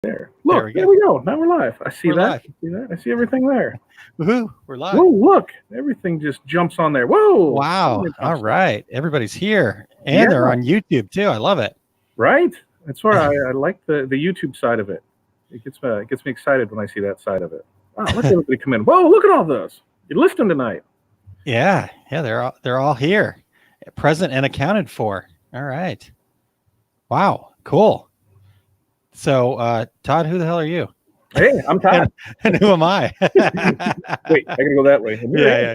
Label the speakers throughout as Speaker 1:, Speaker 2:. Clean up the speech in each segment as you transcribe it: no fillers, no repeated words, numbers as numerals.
Speaker 1: There. Look, there we go. Now we're live. I see that. I see that. I see everything there.
Speaker 2: Woohoo, we're live.
Speaker 1: Whoa, look. Everything just jumps on there. Whoa.
Speaker 2: Wow. All right. Everybody's here. And they're on YouTube too. I love it.
Speaker 1: Right? That's why I like the YouTube side of it. It gets me excited when I see that side of it. Wow, look at everybody come in. Whoa, look at all those. You're listening tonight.
Speaker 2: Yeah. They're all here. Present and accounted for. All right. Wow. Cool. So, Todd, who the hell are you?
Speaker 1: Hey, I'm Todd.
Speaker 2: and who am I?
Speaker 1: Wait, I gotta go that way.
Speaker 2: Yeah.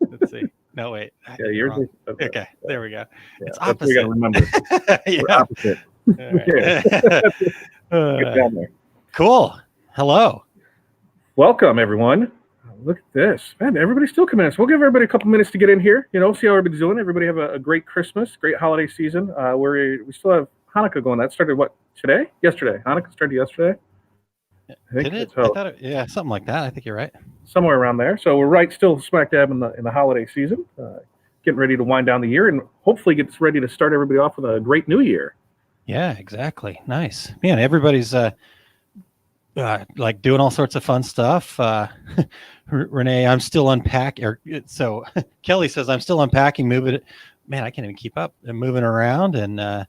Speaker 2: Let's see. No, wait.
Speaker 1: Yeah, yours.
Speaker 2: Okay, there we go.
Speaker 1: Yeah,
Speaker 2: it's opposite.
Speaker 1: We gotta remember. We're opposite. Get down there.
Speaker 2: Cool. Hello.
Speaker 1: Welcome, everyone. Look at this. Man, everybody's still coming in. So we'll give everybody a couple minutes to get in here. See how everybody's doing. Everybody have a great Christmas, great holiday season. We still have Hanukkah going. That started today? Yesterday. Hanukkah started yesterday.
Speaker 2: Did it? I thought yeah, something like that. I think you're right.
Speaker 1: Somewhere around there. So we're still smack dab in the holiday season, getting ready to wind down the year and hopefully get ready to start everybody off with a great new year.
Speaker 2: Yeah, exactly. Nice. Man, everybody's like doing all sorts of fun stuff. Renee, I'm still unpacking. So Kelly says I'm still unpacking, moving it. Man, I can't even keep up. I'm moving around and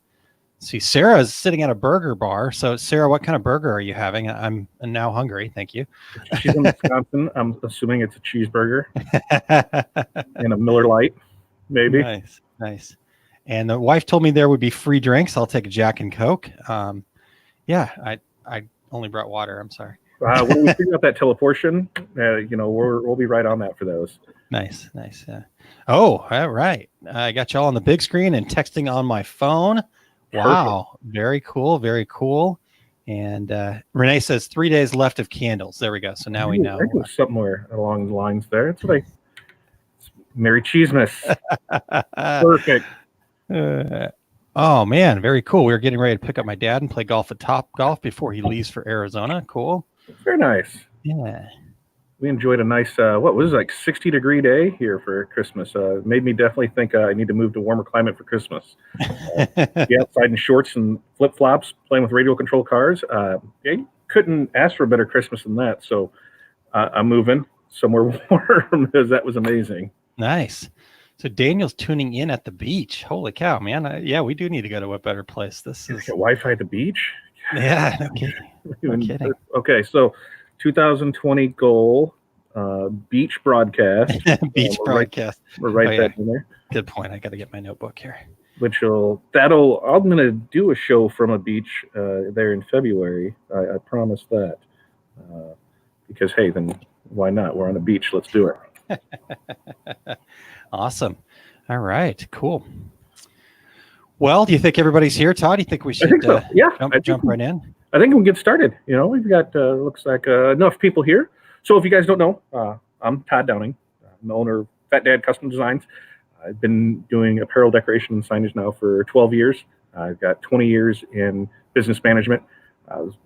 Speaker 2: see, Sarah's sitting at a burger bar. So, Sarah, what kind of burger are you having? I'm now hungry. Thank you.
Speaker 1: She's in Wisconsin. I'm assuming it's a cheeseburger and a Miller Lite, maybe.
Speaker 2: Nice. And the wife told me there would be free drinks. I'll take a Jack and Coke. Yeah, I only brought water. I'm sorry.
Speaker 1: When we figure out that teleportation, we'll be right on that for those.
Speaker 2: Nice. Yeah. Oh, all right. I got y'all on the big screen and texting on my phone. Wow. Very cool. And Renee says 3 days left of candles. There we go. So now we know.
Speaker 1: I think somewhere along the lines there. That's what Merry Cheesemas. Perfect.
Speaker 2: Oh, man. Very cool. We were getting ready to pick up my dad and play golf at Top Golf before he leaves for Arizona. Cool.
Speaker 1: Very nice.
Speaker 2: Yeah.
Speaker 1: We enjoyed a nice, 60-degree day here for Christmas. Made me definitely think I need to move to warmer climate for Christmas. Be outside in shorts and flip-flops, playing with radio-controlled cars. You couldn't ask for a better Christmas than that. So I'm moving somewhere warm because that was amazing.
Speaker 2: Nice. So Daniel's tuning in at the beach. Holy cow, man. Yeah, we do need to go to a better place. This is
Speaker 1: Wi-Fi at the beach?
Speaker 2: Yeah, no kidding.
Speaker 1: Okay, so 2020 goal, beach broadcast.
Speaker 2: Beach broadcast.
Speaker 1: We're right that in there.
Speaker 2: Good point. I got to get my notebook here.
Speaker 1: I'm going to do a show from a beach there in February. I promise that. Because, hey, then why not? We're on a beach. Let's do it.
Speaker 2: Awesome. All right, cool. Well, do you think everybody's here, Todd? Do you think we should
Speaker 1: so.
Speaker 2: jump right in?
Speaker 1: I think we can get started. We've got, looks like enough people here. So if you guys don't know, I'm Todd Downing. I'm the owner of Fat Dad Custom Designs. I've been doing apparel decoration and signage now for 12 years. I've got 20 years in business management.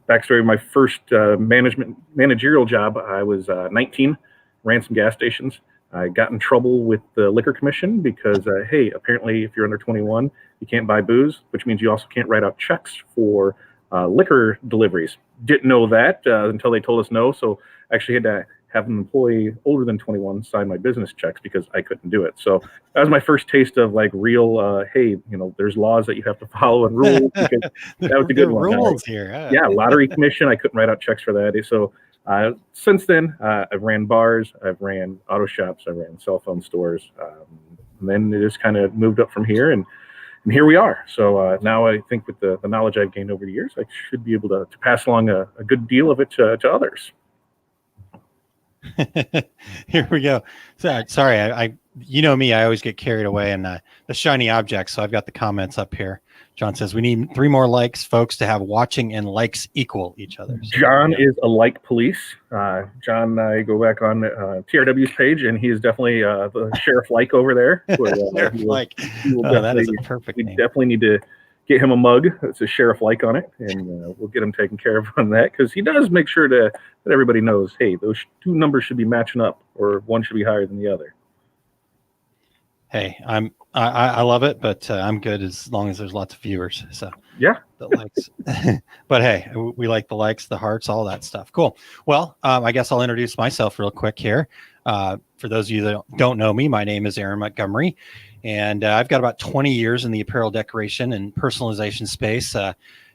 Speaker 1: Backstory of my first managerial job, I was 19, ran some gas stations. I got in trouble with the liquor commission because, hey, apparently if you're under 21, you can't buy booze, which means you also can't write out checks for liquor deliveries. Didn't know that until they told us no. So I actually had to have an employee older than 21 sign my business checks because I couldn't do it. So that was my first taste of like real, hey, there's laws that you have to follow and rules. Because that was a good one.
Speaker 2: Rules here.
Speaker 1: Yeah, lottery commission. I couldn't write out checks for that. So since then, I've ran bars, I've ran auto shops, I ran cell phone stores. And then it just kind of moved up from here. And here we are. So now I think with the knowledge I've gained over the years, I should be able to pass along a good deal of it to others.
Speaker 2: Here we go. Sorry, I me, I always get carried away in the shiny objects. So I've got the comments up here. John says we need 3 more likes, folks, to have watching and likes equal each other. So,
Speaker 1: John is a like police. John and I go back on TRW's page, and he is definitely the Sheriff Like over there. Where,
Speaker 2: Sheriff Like. That is a perfect name.
Speaker 1: We definitely need to get him a mug that says Sheriff Like on it, and we'll get him taken care of on that because he does make sure that everybody knows, hey, those 2 numbers should be matching up, or one should be higher than the other.
Speaker 2: Hey, I'm I love it, but I'm good as long as there's lots of viewers. So
Speaker 1: Yeah.
Speaker 2: the likes, but hey, we like the likes, the hearts, all that stuff. Cool. Well, I guess I'll introduce myself real quick here. For those of you that don't know me, my name is Aaron Montgomery, and I've got about 20 years in the apparel decoration and personalization space.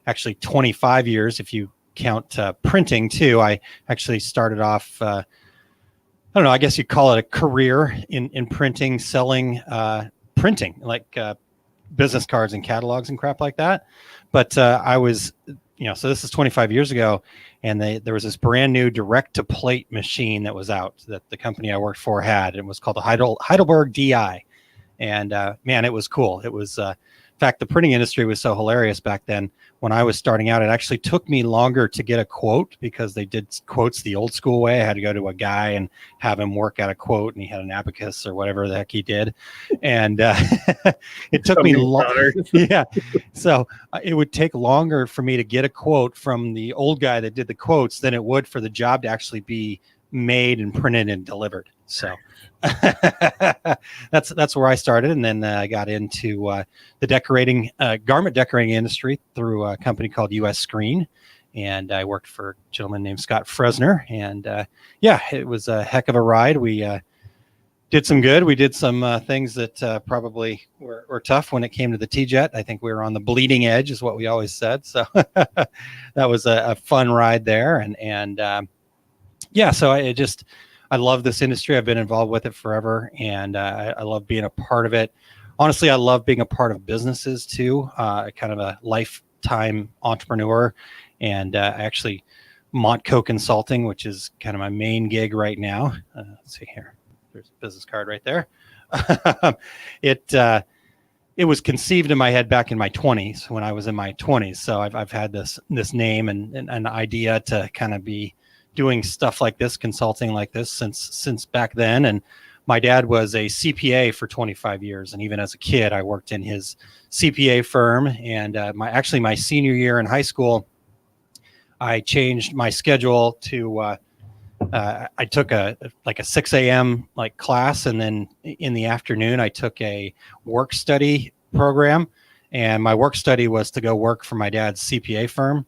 Speaker 2: Actually, 25 years if you count printing too. I actually started off. I don't know. I guess you'd call it a career in printing, selling printing, like business cards and catalogs and crap like that. But I was, so this is 25 years ago, and there was this brand new direct to plate machine that was out that the company I worked for had. It was called the Heidelberg DI. And man, it was cool. It was, in fact, the printing industry was so hilarious back then. When I was starting out, it actually took me longer to get a quote because they did quotes the old school way. I had to go to a guy and have him work out a quote, and he had an abacus or whatever the heck he did. And it took me longer. Yeah. So it would take longer for me to get a quote from the old guy that did the quotes than it would for the job to actually be made and printed and delivered. So that's where I started, and then I got into the decorating, garment decorating industry through a company called US Screen, and I worked for a gentleman named Scott Fresner, and yeah, it was a heck of a ride. We did some good. We did some things that probably were tough when it came to the T-Jet. I think we were on the bleeding edge, is what we always said. So that was a fun ride there, and yeah, so I love this industry. I've been involved with it forever, and I love being a part of it. Honestly, I love being a part of businesses too, kind of a lifetime entrepreneur. And I actually, Montco Consulting, which is kind of my main gig right now. Let's see here. There's a business card right there. It was conceived in my head back in my 20s, when I was in my 20s. So I've had this name and an idea to kind of be doing stuff like this, consulting like this since back then. And my dad was a CPA for 25 years. And even as a kid, I worked in his CPA firm. And my senior year in high school, I changed my schedule to, I took a 6 a.m. class. And then in the afternoon, I took a work study program. And my work study was to go work for my dad's CPA firm.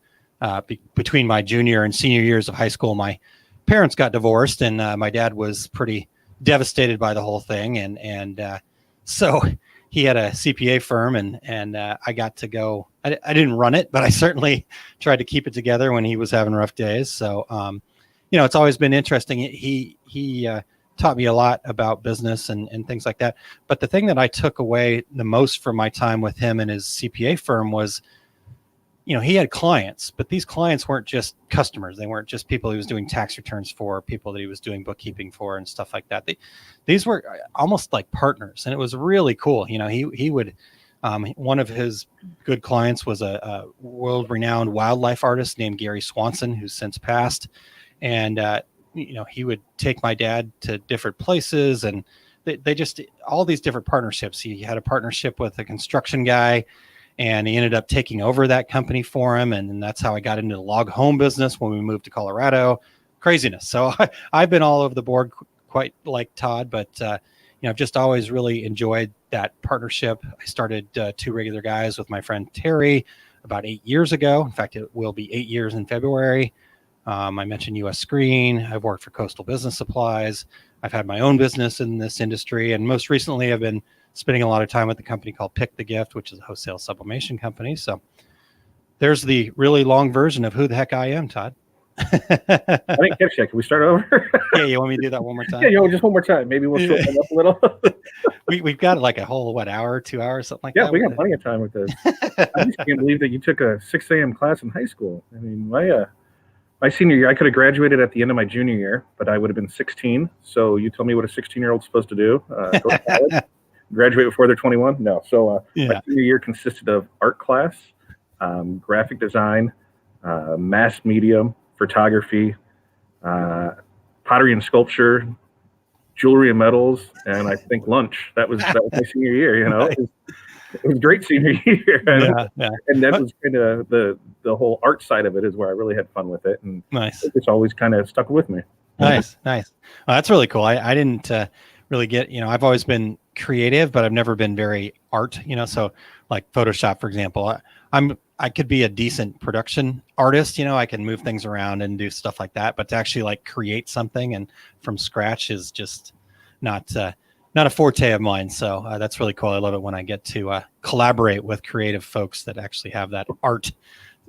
Speaker 2: Between my junior and senior years of high school, my parents got divorced, and my dad was pretty devastated by the whole thing. And so he had a CPA firm, and I got to go. I didn't run it, but I certainly tried to keep it together when he was having rough days. So, it's always been interesting. He taught me a lot about business and things like that. But the thing that I took away the most from my time with him and his CPA firm was, he had clients, but these clients weren't just customers. They weren't just people he was doing tax returns for, people that he was doing bookkeeping for and stuff like that. These were almost like partners, and it was really cool. He would, one of his good clients was a world-renowned wildlife artist named Gary Swanson, who's since passed. And, he would take my dad to different places, and they just, all these different partnerships. He had a partnership with a construction guy, and he ended up taking over that company for him. And that's how I got into the log home business when we moved to Colorado. Craziness. So I've been all over the board, quite like Todd, but, I've just always really enjoyed that partnership. I started Two Regular Guys with my friend Terry about 8 years ago. In fact, it will be 8 years in February. I mentioned US Screen. I've worked for Coastal Business Supplies. I've had my own business in this industry. And most recently, I've been spending a lot of time with the company called Pick the Gift, which is a wholesale sublimation company. So there's the really long version of who the heck I am, Todd.
Speaker 1: I didn't catch that. Can we start over?
Speaker 2: Yeah, you want me to do that one more time?
Speaker 1: Yeah, just one more time. Maybe we'll slow it up a little.
Speaker 2: We've got like a whole, hour, 2 hours, something like that?
Speaker 1: Yeah, we got plenty of time with this. I just can't believe that you took a 6 a.m. class in high school. I mean, my senior year, I could have graduated at the end of my junior year, but I would have been 16. So you tell me what a 16-year-old's supposed to do. Go to college, graduate before they're 21? No. So my senior year consisted of art class, graphic design, mass media, photography, pottery and sculpture, jewelry and metals, and I think lunch. That was my senior year. It was a great senior year.
Speaker 2: Yeah.
Speaker 1: And that was kind of the whole art side of it is where I really had fun with it, and
Speaker 2: nice.
Speaker 1: It's always kind of stuck with me.
Speaker 2: Nice. Well, that's really cool. I didn't really get. I've always been creative, but I've never been very art, so like Photoshop, for example, I could be a decent production artist, I can move things around and do stuff like that, but to actually like create something and from scratch is just not a forte of mine. So that's really cool. I love it when I get to collaborate with creative folks that actually have that art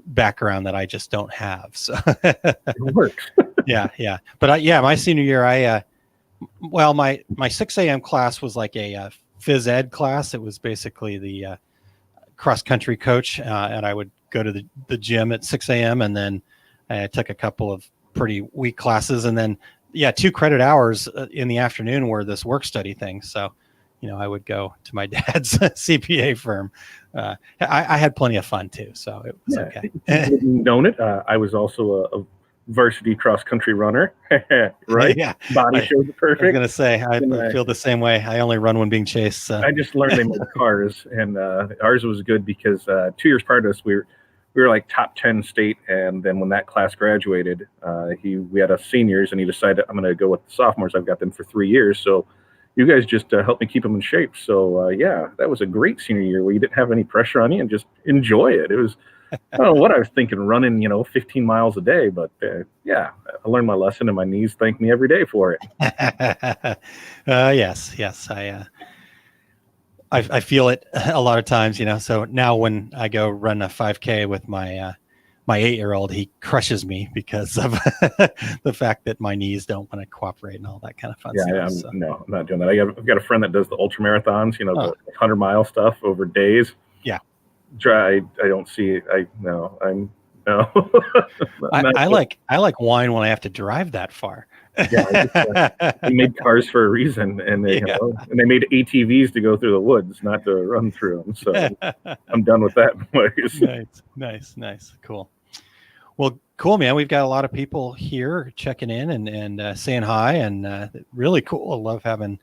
Speaker 2: background that I just don't have. So
Speaker 1: It works.
Speaker 2: yeah. But my senior year, my 6 a.m. class was like a phys ed class. It was basically the cross country coach, and I would go to the gym at 6 a.m. and then I took a couple of pretty weak classes, and then 2 credit hours in the afternoon were this work study thing. So, I would go to my dad's CPA firm. I had plenty of fun too, so it was okay.
Speaker 1: Known it. I was also a varsity cross country runner, right?
Speaker 2: Yeah,
Speaker 1: Body shows it perfect.
Speaker 2: I was gonna say I feel the same way. I only run when being chased. So.
Speaker 1: I just learned they made cars, and ours was good because 2 years prior to us, we were like top 10 state, and then when that class graduated, we had us seniors, and he decided I'm going to go with the sophomores. I've got them for 3 years, so you guys just helped me keep them in shape. So that was a great senior year where you didn't have any pressure on you and just enjoy it. It was I don't know what I was thinking, running 15 miles a day, but I learned my lesson, and my knees thank me every day for it.
Speaker 2: Yes, I feel it a lot of times, so now when I go run a 5K with my 8-year-old, he crushes me because of the fact that my knees don't want to cooperate and all that kind of fun stuff.
Speaker 1: No, I'm not doing that. I've got a friend that does the ultra marathons, the 100-mile stuff over days.
Speaker 2: Yeah.
Speaker 1: I don't see it. I'm no.
Speaker 2: I like wine when I have to drive that far.
Speaker 1: We made cars for a reason, and they made ATVs to go through the woods, not to run through them. So I'm done with that, boys.
Speaker 2: Nice, cool. Well, cool, man. We've got a lot of people here checking in and saying hi, and really cool. I love having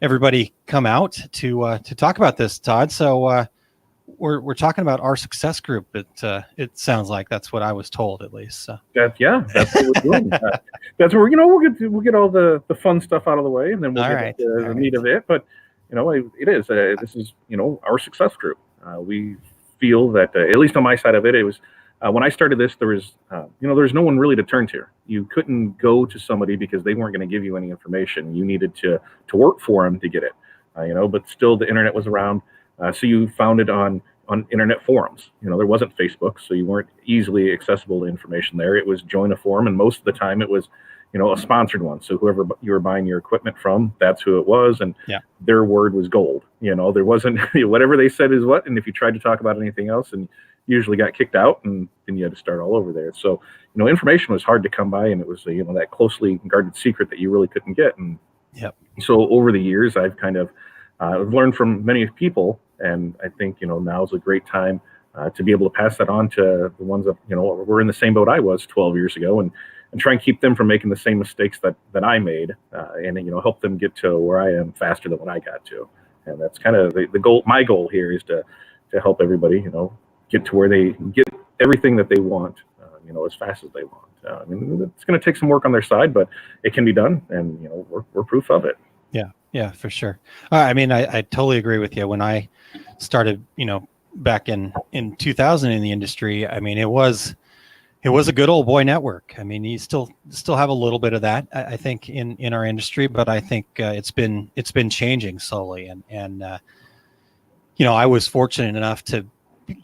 Speaker 2: everybody come out to talk about this, Todd. So we're talking about our success group. It sounds like that's what I was told, at least. So.
Speaker 1: That's what we're doing. That's where we'll get all the fun stuff out of the way, and then we'll get the meat of it. But it is this is our success group. We feel that at least on my side of it, it was when I started this, there was no one really to turn to. You couldn't go to somebody because they weren't going to give you any information. You needed to work for them to get it. But still the internet was around. So you found it on internet forums. There wasn't Facebook, so you weren't easily accessible to information there. It was join a forum, and most of the time it was, a sponsored one. So whoever you were buying your equipment from, that's who it was, and their word was gold. There wasn't whatever they said is what, and if you tried to talk about anything else, and you usually got kicked out, and then you had to start all over there. So information was hard to come by, and it was that closely guarded secret that you really couldn't get. And so over the years, I've kind of I've learned from many people, and I think now is a great time to be able to pass that on to the ones that were in the same boat I was 12 years ago, and try and keep them from making the same mistakes that I made, and help them get to where I am faster than what I got to. And that's kind of the goal. My goal here is to help everybody get to where they get everything that they want as fast as they want. It's going to take some work on their side, but it can be done, and we're proof of it.
Speaker 2: Yeah, for sure. I totally agree with you. When I started, back in 2000 in the industry, it was a good old boy network. You still have a little bit of that, I think, in our industry, but I think it's been changing slowly. And I was fortunate enough to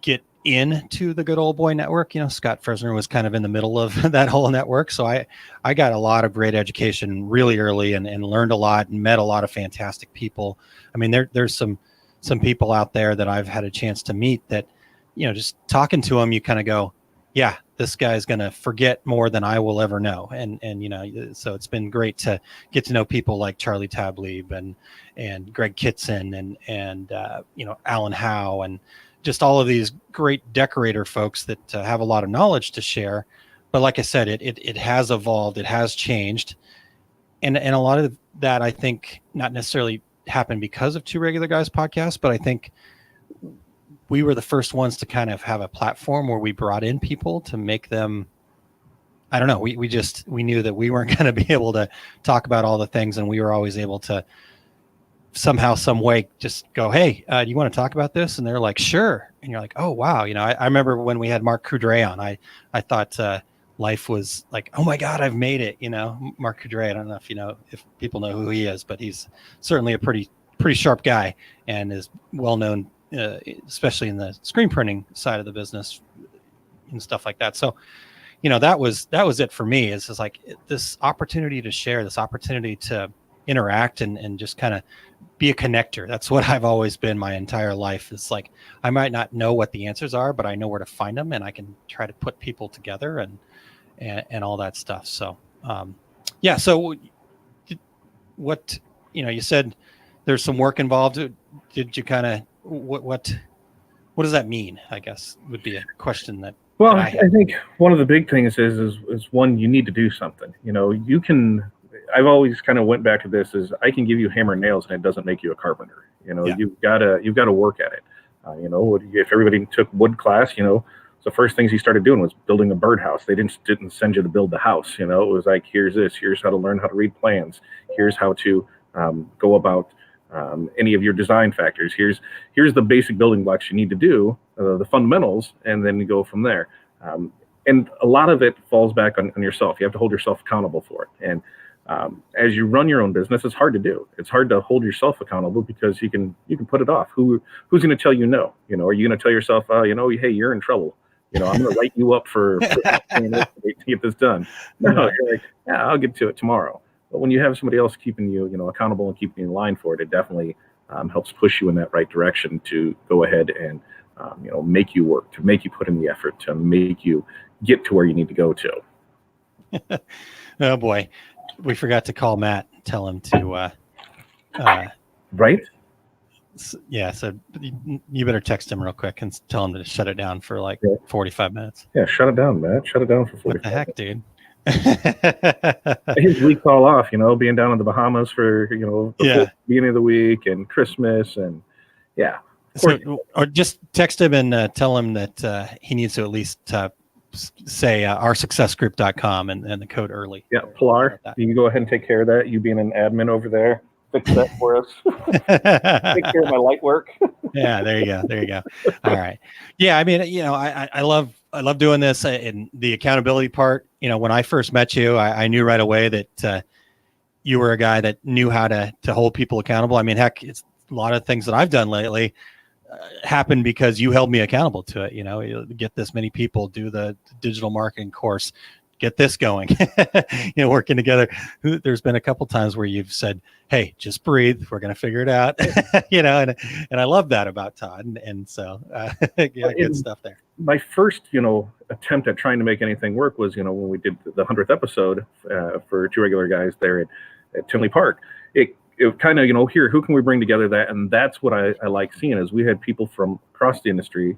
Speaker 2: get into the good old boy network. Scott Fresner was kind of in the middle of that whole network. So I got a lot of great education really early and learned a lot and met a lot of fantastic people. There's some people out there that I've had a chance to meet that, just talking to them, you kind of go, yeah, this guy's going to forget more than I will ever know. And so it's been great to get to know people like Charlie Tablieb and Greg Kitson and Alan Howe, and just all of these great decorator folks that have a lot of knowledge to share. But like I said, it has evolved, it has changed. And a lot of that, I think, not necessarily happened because of Two Regular Guys podcast, but I think we were the first ones to kind of have a platform where we brought in people to make them, I don't know, we knew that we weren't going to be able to talk about all the things, and we were always able to somehow, some way, just go, hey, do you want to talk about this? And they're like, sure. And you're like, oh, wow. I remember when we had Mark Coudray on, I thought life was like, oh my God, I've made it. Mark Coudray, I don't know if people know who he is, but he's certainly a pretty sharp guy and is well known, especially in the screen printing side of the business and stuff like that. So, that was it for me. Is just like this opportunity to share, this opportunity to interact and just kind of be a connector. That's what I've always been my entire life. It's like, I might not know what the answers are, but I know where to find them, and I can try to put people together and all that stuff. So, yeah. So what, you said there's some work involved. Did you kind of, what does that mean? I guess would be a question that.
Speaker 1: Well,
Speaker 2: that
Speaker 1: I think one of the big things is one, you need to do something. I've always kind of went back to this is I can give you hammer and nails and it doesn't make you a carpenter.
Speaker 2: Yeah.
Speaker 1: You've got to work at it. If everybody took wood class, the first things he started doing was building a birdhouse. They didn't send you to build the house. It was like, here's how to learn how to read plans. Here's how to go about any of your design factors. Here's the basic building blocks you need to do, the fundamentals, and then you go from there. And a lot of it falls back on yourself. You have to hold yourself accountable for it. And as you run your own business, it's hard to do. It's hard to hold yourself accountable because you can put it off. Who's going to tell you no? Are you going to tell yourself, hey, you're in trouble? I'm going to write you up for to get this done. No, you're like, yeah, I'll get to it tomorrow. But when you have somebody else keeping you, accountable and keeping you in line for it, it definitely helps push you in that right direction to go ahead and make you work, to make you put in the effort, to make you get to where you need to go to.
Speaker 2: Oh boy, we forgot to call Matt and tell him to.
Speaker 1: Right.
Speaker 2: Yeah, so you better text him real quick and tell him to shut it down for like 45 minutes.
Speaker 1: Yeah, shut it down, Matt. Shut it down for 45
Speaker 2: What the heck, dude?
Speaker 1: His week's all off, being down in the Bahamas for, the beginning of the week and Christmas and
Speaker 2: So, or just text him and tell him that he needs to at least say oursuccessgroup.com and the code early.
Speaker 1: Yeah, Pilar, you can go ahead and take care of that. You being an admin over there, fix that for us. Take care of my light work.
Speaker 2: Yeah, there you go. All right. Yeah, I mean, I love doing this in the accountability part. When I first met you, I knew right away that you were a guy that knew how to hold people accountable. I mean, heck, it's a lot of things that I've done lately happened because you held me accountable to it. You get this many people, do the digital marketing course, get this going, working together. There's been a couple times where you've said, hey, just breathe. We're going to figure it out. And I love that about Todd. And so, good stuff there.
Speaker 1: My first, attempt at trying to make anything work was, when we did the 100th episode for Two Regular Guys there at Tinley Park. It kind of, here, who can we bring together that? And that's what I like seeing is we had people from across the industry,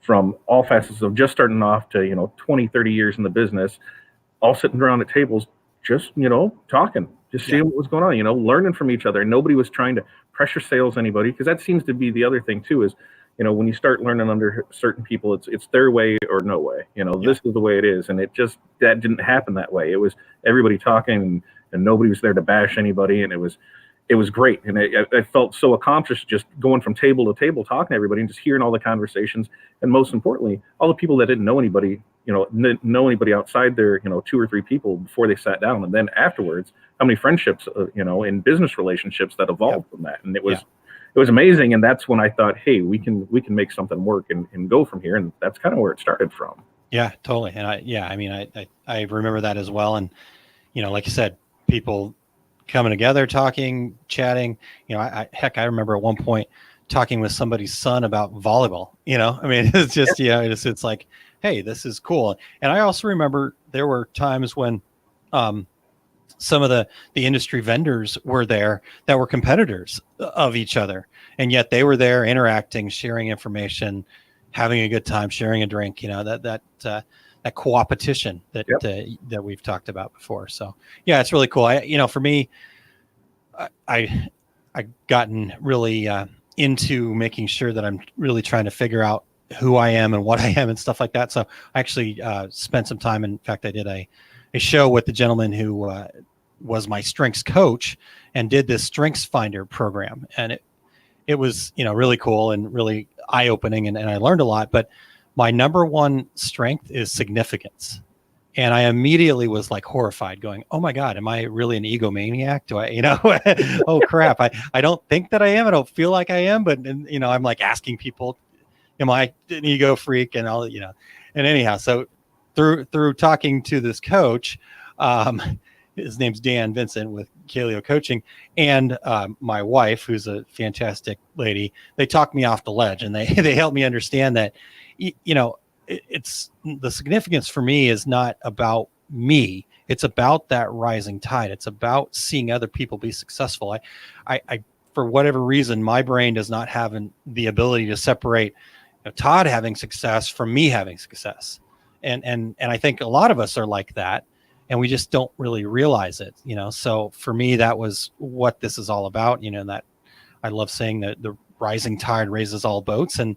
Speaker 1: from all facets of just starting off to, 20, 30 years in the business, all sitting around at tables, just, talking, just seeing what was going on, learning from each other. Nobody was trying to pressure sales anybody, because that seems to be the other thing too, is, when you start learning under certain people, it's their way or no way, this is the way it is. And that didn't happen that way. It was everybody talking and nobody was there to bash anybody. And it was great. And I felt so accomplished just going from table to table, talking to everybody and just hearing all the conversations. And most importantly, all the people that didn't know anybody, know anybody outside their, 2 or 3 people before they sat down. And then afterwards, how many friendships, in business relationships that evolved from that. And it was amazing. And that's when I thought, hey, we can make something work and go from here. And that's kind of where it started from.
Speaker 2: Yeah, totally. And I remember that as well. And, like you said, people coming together, talking, chatting, I remember at one point talking with somebody's son about volleyball, it's just, it's like, hey, this is cool. And I also remember there were times when, some of the industry vendors were there that were competitors of each other. And yet they were there interacting, sharing information, having a good time, sharing a drink, that co-opetition that we've talked about before. So yeah, it's really cool. For me, I gotten really into making sure that I'm really trying to figure out who I am and what I am and stuff like that. So I actually spent some time. In fact, I did a show with the gentleman who was my strengths coach and did this strengths finder program. And it was, really cool and really eye opening. And I learned a lot, but my number one strength is significance. And I immediately was like horrified going, oh my God, am I really an egomaniac? Do I, oh crap. I don't think that I am. I don't feel like I am, but I'm like asking people, am I an ego freak and all, and anyhow, so through talking to this coach, his name's Dan Vincent with Kaleo Coaching, and my wife, who's a fantastic lady, they talked me off the ledge, and they helped me understand that, it's the significance for me is not about me. It's about that rising tide. It's about seeing other people be successful. I for whatever reason, my brain does not have the ability to separate Todd having success from me having success. And I think a lot of us are like that, and we just don't really realize it, So for me, that was what this is all about, that I love saying that the rising tide raises all boats. And,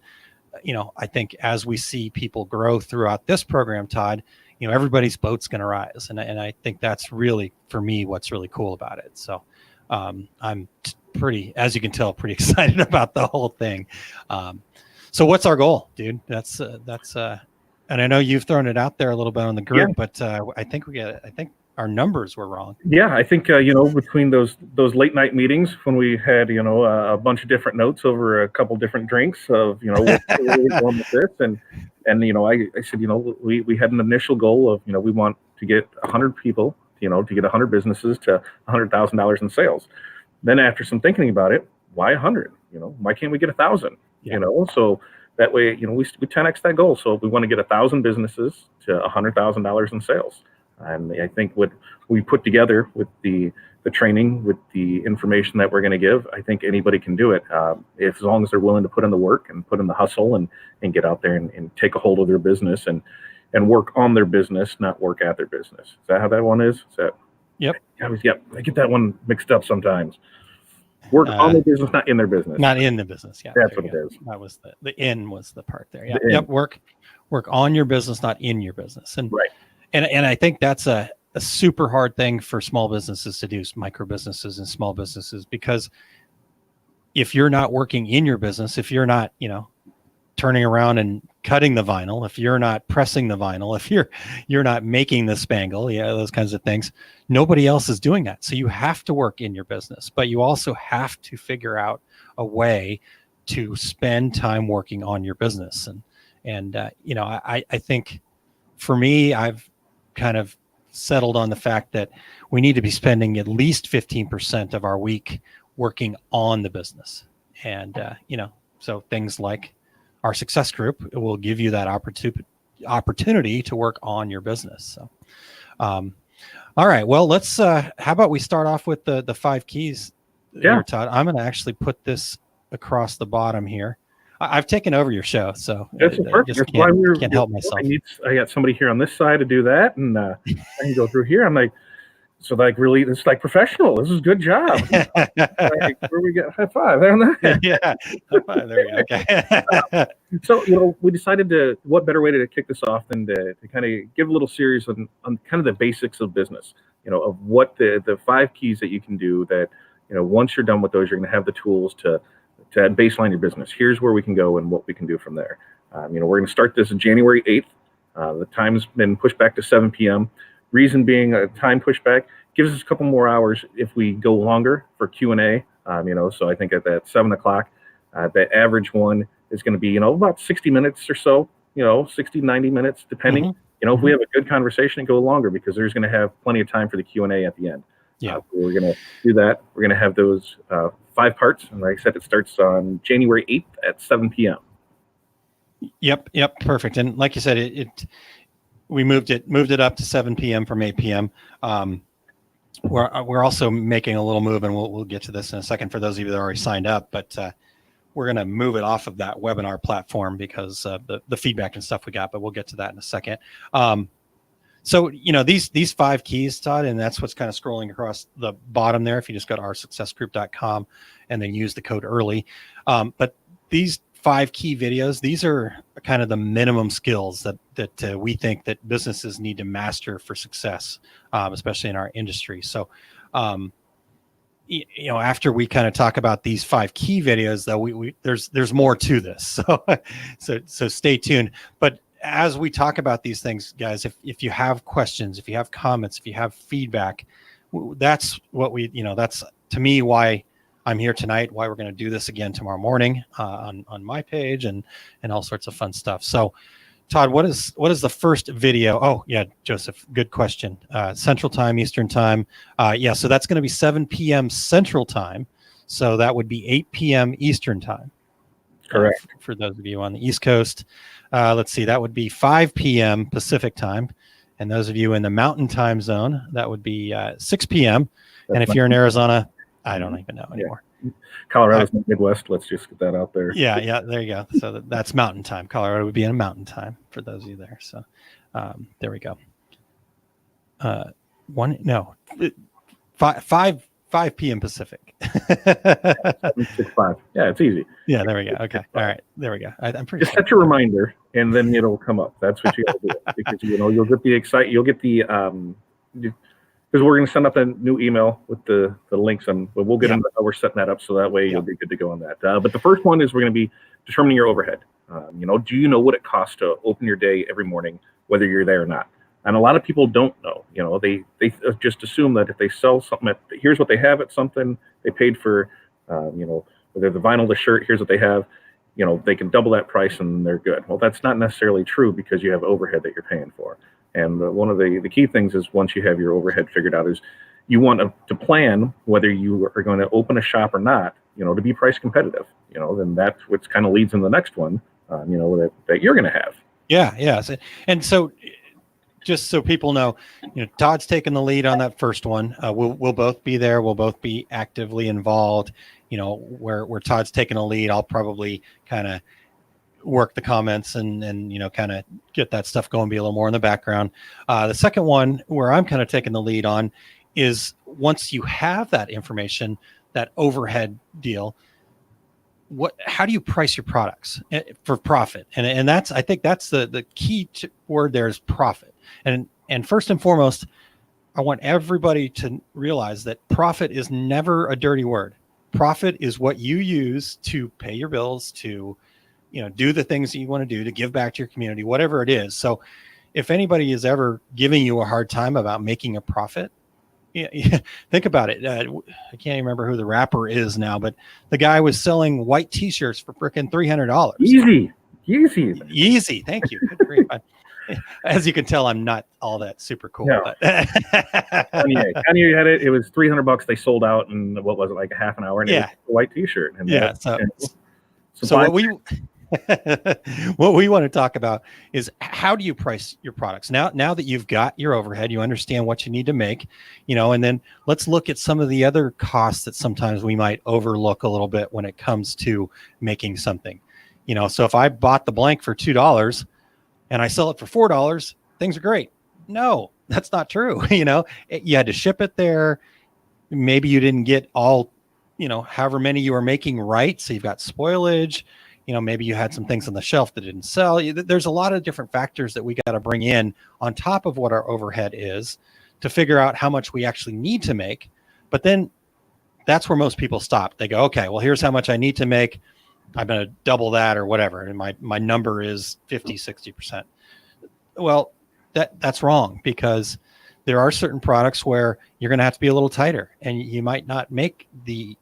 Speaker 2: I think as we see people grow throughout this program, Todd, everybody's boat's going to rise. And I think that's really, for me, what's really cool about it. So I'm pretty, as you can tell, pretty excited about the whole thing. So what's our goal, dude? That's and I know you've thrown it out there a little bit on the group, but I think our numbers were wrong.
Speaker 1: Yeah, I think between those late night meetings when we had a bunch of different notes over a couple different drinks of what's going with this, and I said we had an initial goal of we want to get 100 people to get 100 businesses to $100,000 in sales. Then after some thinking about it, why 100? Why can't we get 1,000?
Speaker 2: Yeah.
Speaker 1: So that way we 10x that goal. So if we want to get 1,000 businesses to $100,000 in sales. And I think what we put together with the training, with the information that we're going to give, I think anybody can do it as long as they're willing to put in the work and put in the hustle and get out there and take a hold of their business and work on their business, not work at their business. Is that how that one is?
Speaker 2: Yep.
Speaker 1: Yep. I get that one mixed up sometimes. Work on their business, not in their business.
Speaker 2: Not in the business. Yeah,
Speaker 1: that's what it is.
Speaker 2: That was the in was the part there. Yeah. Yep. Work on your business, not in your business. And
Speaker 1: right.
Speaker 2: And I think that's a super hard thing for small businesses to do, micro businesses and small businesses, because if you're not working in your business, if you're not, turning around and cutting the vinyl, if you're not pressing the vinyl, if you're not making the spangle, those kinds of things, nobody else is doing that. So you have to work in your business, but you also have to figure out a way to spend time working on your business. And I think for me, I've kind of settled on the fact that we need to be spending at least 15% of our week working on the business. And, so things like our success group will give you that opportunity to work on your business. So, all right, well, let's, how about we start off with the 5 keys here, Todd. I'm going to actually put this across the bottom here. I've taken over your show, so
Speaker 1: that's perfect.
Speaker 2: Just can't help myself.
Speaker 1: I got somebody here on this side to do that, and I can go through here. I'm like, so really, it's like professional. This is a good job. Where we get high five there on that?
Speaker 2: Yeah, high five. There we go. Okay.
Speaker 1: So we decided what better way to kick this off than to kind of give a little series on kind of the basics of business. Of what the 5 keys that you can do that once you're done with those, you're going to have the tools to baseline your business. Here's where we can go and what we can do from there. We're going to start this on January 8th. The time's been pushed back to 7 p.m. Reason being a time pushback gives us a couple more hours if we go longer for Q&A. So I think at that 7 o'clock, the average one is going to be, about 60 minutes or so, 60, 90 minutes, depending.
Speaker 2: Mm-hmm.
Speaker 1: If we have a good conversation, go longer because there's going to have plenty of time for the Q&A at the end.
Speaker 2: Yeah.
Speaker 1: We're going to do that. We're going to have those 5 parts. And like I said, it starts on January 8th at 7 p.m.
Speaker 2: Yep. Perfect. And like you said, we moved it up to 7 p.m. from 8 p.m. We're also making a little move, and we'll get to this in a second for those of you that already signed up, but we're going to move it off of that webinar platform because the feedback and stuff we got, but we'll get to that in a second. So, these 5 keys, Todd, and that's what's kind of scrolling across the bottom there. If you just go to oursuccessgroup.com and then use the code early. But these 5 key videos. These are kind of the minimum skills that we think that businesses need to master for success, especially in our industry. So, after we kind of talk about these 5 key videos, though, there's more to this. So stay tuned. But as we talk about these things, guys, if you have questions, if you have comments, if you have feedback, that's what that's to me why I'm here tonight, why we're going to do this again tomorrow morning on my page and all sorts of fun stuff. So Todd, what is the first video? Oh yeah, Joseph, good question. Central Time, Eastern Time. Yeah, so that's going to be 7 p.m. Central Time. So that would be 8 p.m. Eastern Time.
Speaker 1: Correct.
Speaker 2: For those of you on the East Coast. Let's see, that would be 5 p.m. Pacific Time. And those of you in the Mountain Time Zone, that would be 6 p.m. And if you're in Arizona, I don't even know anymore.
Speaker 1: Yeah. Colorado's in the Midwest. Let's just get that out there.
Speaker 2: Yeah, there you go. So that's Mountain Time. Colorado would be in Mountain Time for those of you there. So there we go. 5 p.m. Pacific.
Speaker 1: 6-5. Yeah, it's easy.
Speaker 2: Yeah, there we go. Okay, all right, there we go. I'm pretty.
Speaker 1: Just set your reminder, and then it'll come up. That's what you got to do because you'll get the you'll get the because we're going to send up a new email with the links, and we'll get into how we're setting that up so that way you'll be good to go on that. But the first one is we're going to be determining your overhead. Do you know what it costs to open your day every morning, whether you're there or not? And a lot of people don't know. They just assume that if they sell something, here's what they have at something, they paid for, whether the vinyl, the shirt, here's what they have, they can double that price and they're good. Well, that's not necessarily true because you have overhead that you're paying for. And one of the key things is once you have your overhead figured out is you want to plan whether you are going to open a shop or not, to be price competitive, then that's what kind of leads in the next one, that you're going to have.
Speaker 2: Yeah. And so just so people know, Todd's taking the lead on that first one. We'll both be there. We'll both be actively involved. Where Todd's taking a lead, I'll probably kind of work the comments and kind of get that stuff going, be a little more in the background. The second one where I'm kind of taking the lead on is once you have that information, that overhead deal, how do you price your products for profit? And I think that's the key word there is profit. And first and foremost, I want everybody to realize that profit is never a dirty word. Profit is what you use to pay your bills, to do the things that you want to do, to give back to your community, whatever it is. So if anybody is ever giving you a hard time about making a profit, think about it. I can't even remember who the rapper is now, but the guy was selling white T-shirts for frickin' $300. Easy. Thank you. Good grief. As you can tell, I'm not all that super cool.
Speaker 1: No.
Speaker 2: But
Speaker 1: Kanye had it. It was $300. They sold out in what was it, like a half an hour? And it was a white T-shirt. And
Speaker 2: so what we want to talk about is how do you price your products now that you've got your overhead, you understand what you need to make, and then let's look at some of the other costs that sometimes we might overlook a little bit when it comes to making something. So if I bought the blank for $2 and I sell it for $4, things are great. No, that's not true. You had to ship it there. Maybe you didn't get all, however many you were making right. So you've got spoilage. Maybe you had some things on the shelf that didn't sell. There's a lot of different factors that we got to bring in on top of what our overhead is to figure out how much we actually need to make. But then that's where most people stop. They go, okay, well, here's how much I need to make. I'm going to double that or whatever. And my number is 50, 60%. Well, that's wrong because there are certain products where you're going to have to be a little tighter and you might not make the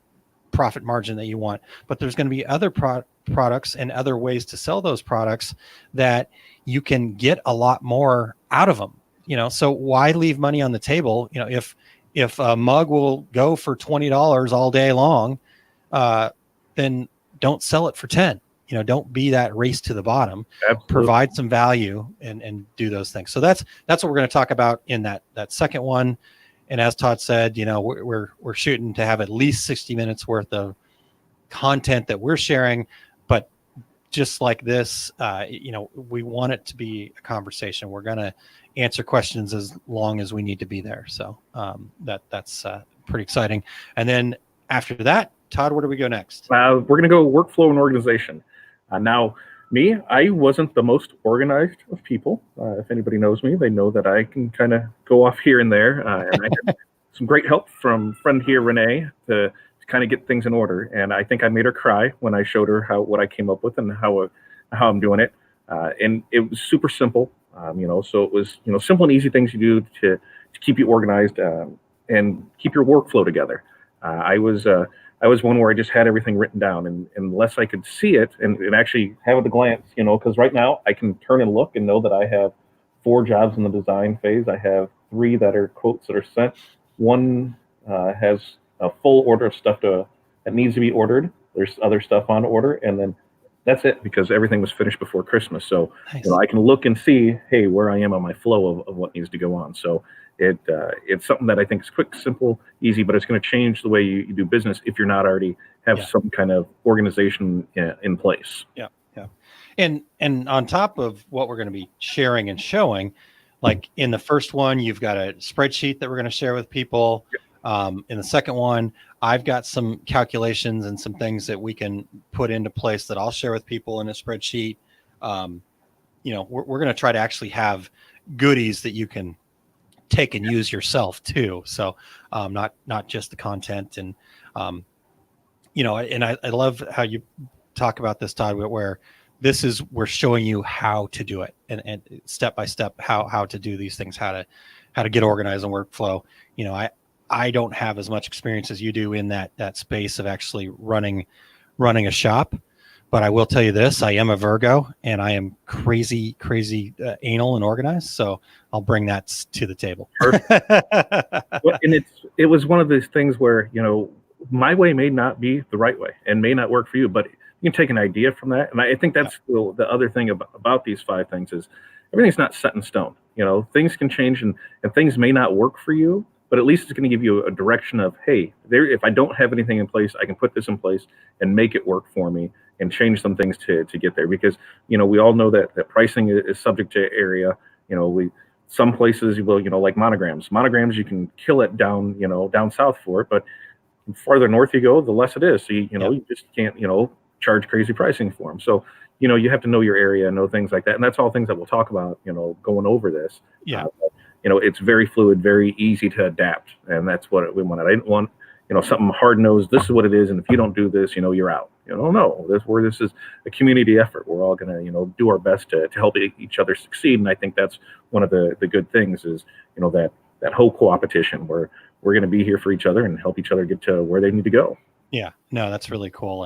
Speaker 2: profit margin that you want, but there's going to be other products and other ways to sell those products that you can get a lot more out of them. So why leave money on the table? If a mug will go for $20 all day long, then don't sell it for 10. Don't be that race to the bottom.
Speaker 1: Absolutely.
Speaker 2: Provide some value and do those things. So that's what we're going to talk about in that second one. And as Todd said, we're shooting to have at least 60 minutes worth of content that we're sharing. But just like this, we want it to be a conversation. We're going to answer questions as long as we need to be there. So that's pretty exciting. And then after that, Todd, where do we go next?
Speaker 1: We're going to go workflow and organization. Now, me, I wasn't the most organized of people. If anybody knows me, they know that I can kind of go off here and there. And I had some great help from friend here, Renee, to kind of get things in order. And I think I made her cry when I showed her what I came up with and how I'm doing it. And it was super simple, so it was, simple and easy things you do to keep you organized and keep your workflow together. I was one where I just had everything written down, and unless I could see it and actually have it at a glance, because right now I can turn and look and know that I have 4 jobs in the design phase. I have 3 that are quotes that are sent. One has a full order of stuff that needs to be ordered. There's other stuff on order, and then that's it, because everything was finished before Christmas. So
Speaker 2: Nice.
Speaker 1: I can look and see, hey, where I am on my flow of what needs to go on. So it's something that I think is quick, simple, easy, but it's going to change the way you do business if you're not already have
Speaker 2: Yeah.
Speaker 1: some kind of organization in place.
Speaker 2: Yeah. And on top of what we're going to be sharing and showing, like in the first one, you've got a spreadsheet that we're going to share with people. In the second one, I've got some calculations and some things that we can put into place that I'll share with people in a spreadsheet. We're going to try to actually have goodies that you can take and use yourself too. So not just the content. And and I love how you talk about this, Todd, where we're showing you how to do it and step by step how to do these things, how to get organized and workflow. I don't have as much experience as you do in that space of actually running a shop, but I will tell you this: I am a Virgo, and I am crazy anal and organized. So I'll bring that to the table.
Speaker 1: Well, and it was one of those things where my way may not be the right way and may not work for you, but you can take an idea from that. And I think that's the other thing about these 5 things is everything's not set in stone. Things can change and things may not work for you, but at least it's going to give you a direction of, hey, if I don't have anything in place, I can put this in place and make it work for me and change some things to get there. Because, we all know that pricing is subject to area. Some places will, like monograms, you can kill it down south for it, but the farther north you go, the less it is. So you just can't, charge crazy pricing for them. So, you have to know your area, know things like that. And that's all things that we'll talk about, going over this.
Speaker 2: Yeah.
Speaker 1: It's very fluid, very easy to adapt. And that's what we wanted. I didn't want, something hard-nosed. This is what it is. And if you don't do this, you're out. No, this is a community effort. We're all going to, do our best to help each other succeed. And I think that's one of the good things is, that whole co-opetition where we're going to be here for each other and help each other get to where they need to go.
Speaker 2: Yeah, no, that's really cool.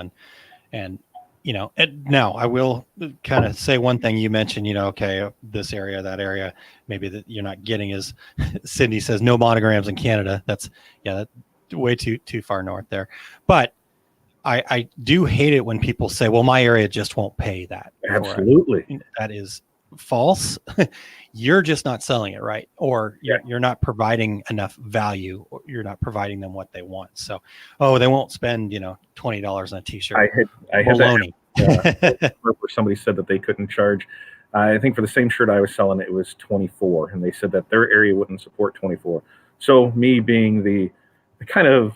Speaker 2: And now I will kind of say one thing you mentioned, okay, this area, that area, maybe that you're not getting is Cindy says no monograms in Canada. That's way too far north there. But I do hate it when people say, well, my area just won't pay that.
Speaker 1: Absolutely.
Speaker 2: That is false. You're just not selling it right, or you're not providing enough value, or you're not providing them what they want. So, they won't spend $20 on a t-shirt.
Speaker 1: I had baloney. Where somebody said that they couldn't charge. I think for the same shirt I was selling, it was 24, and they said that their area wouldn't support 24. So me being the kind of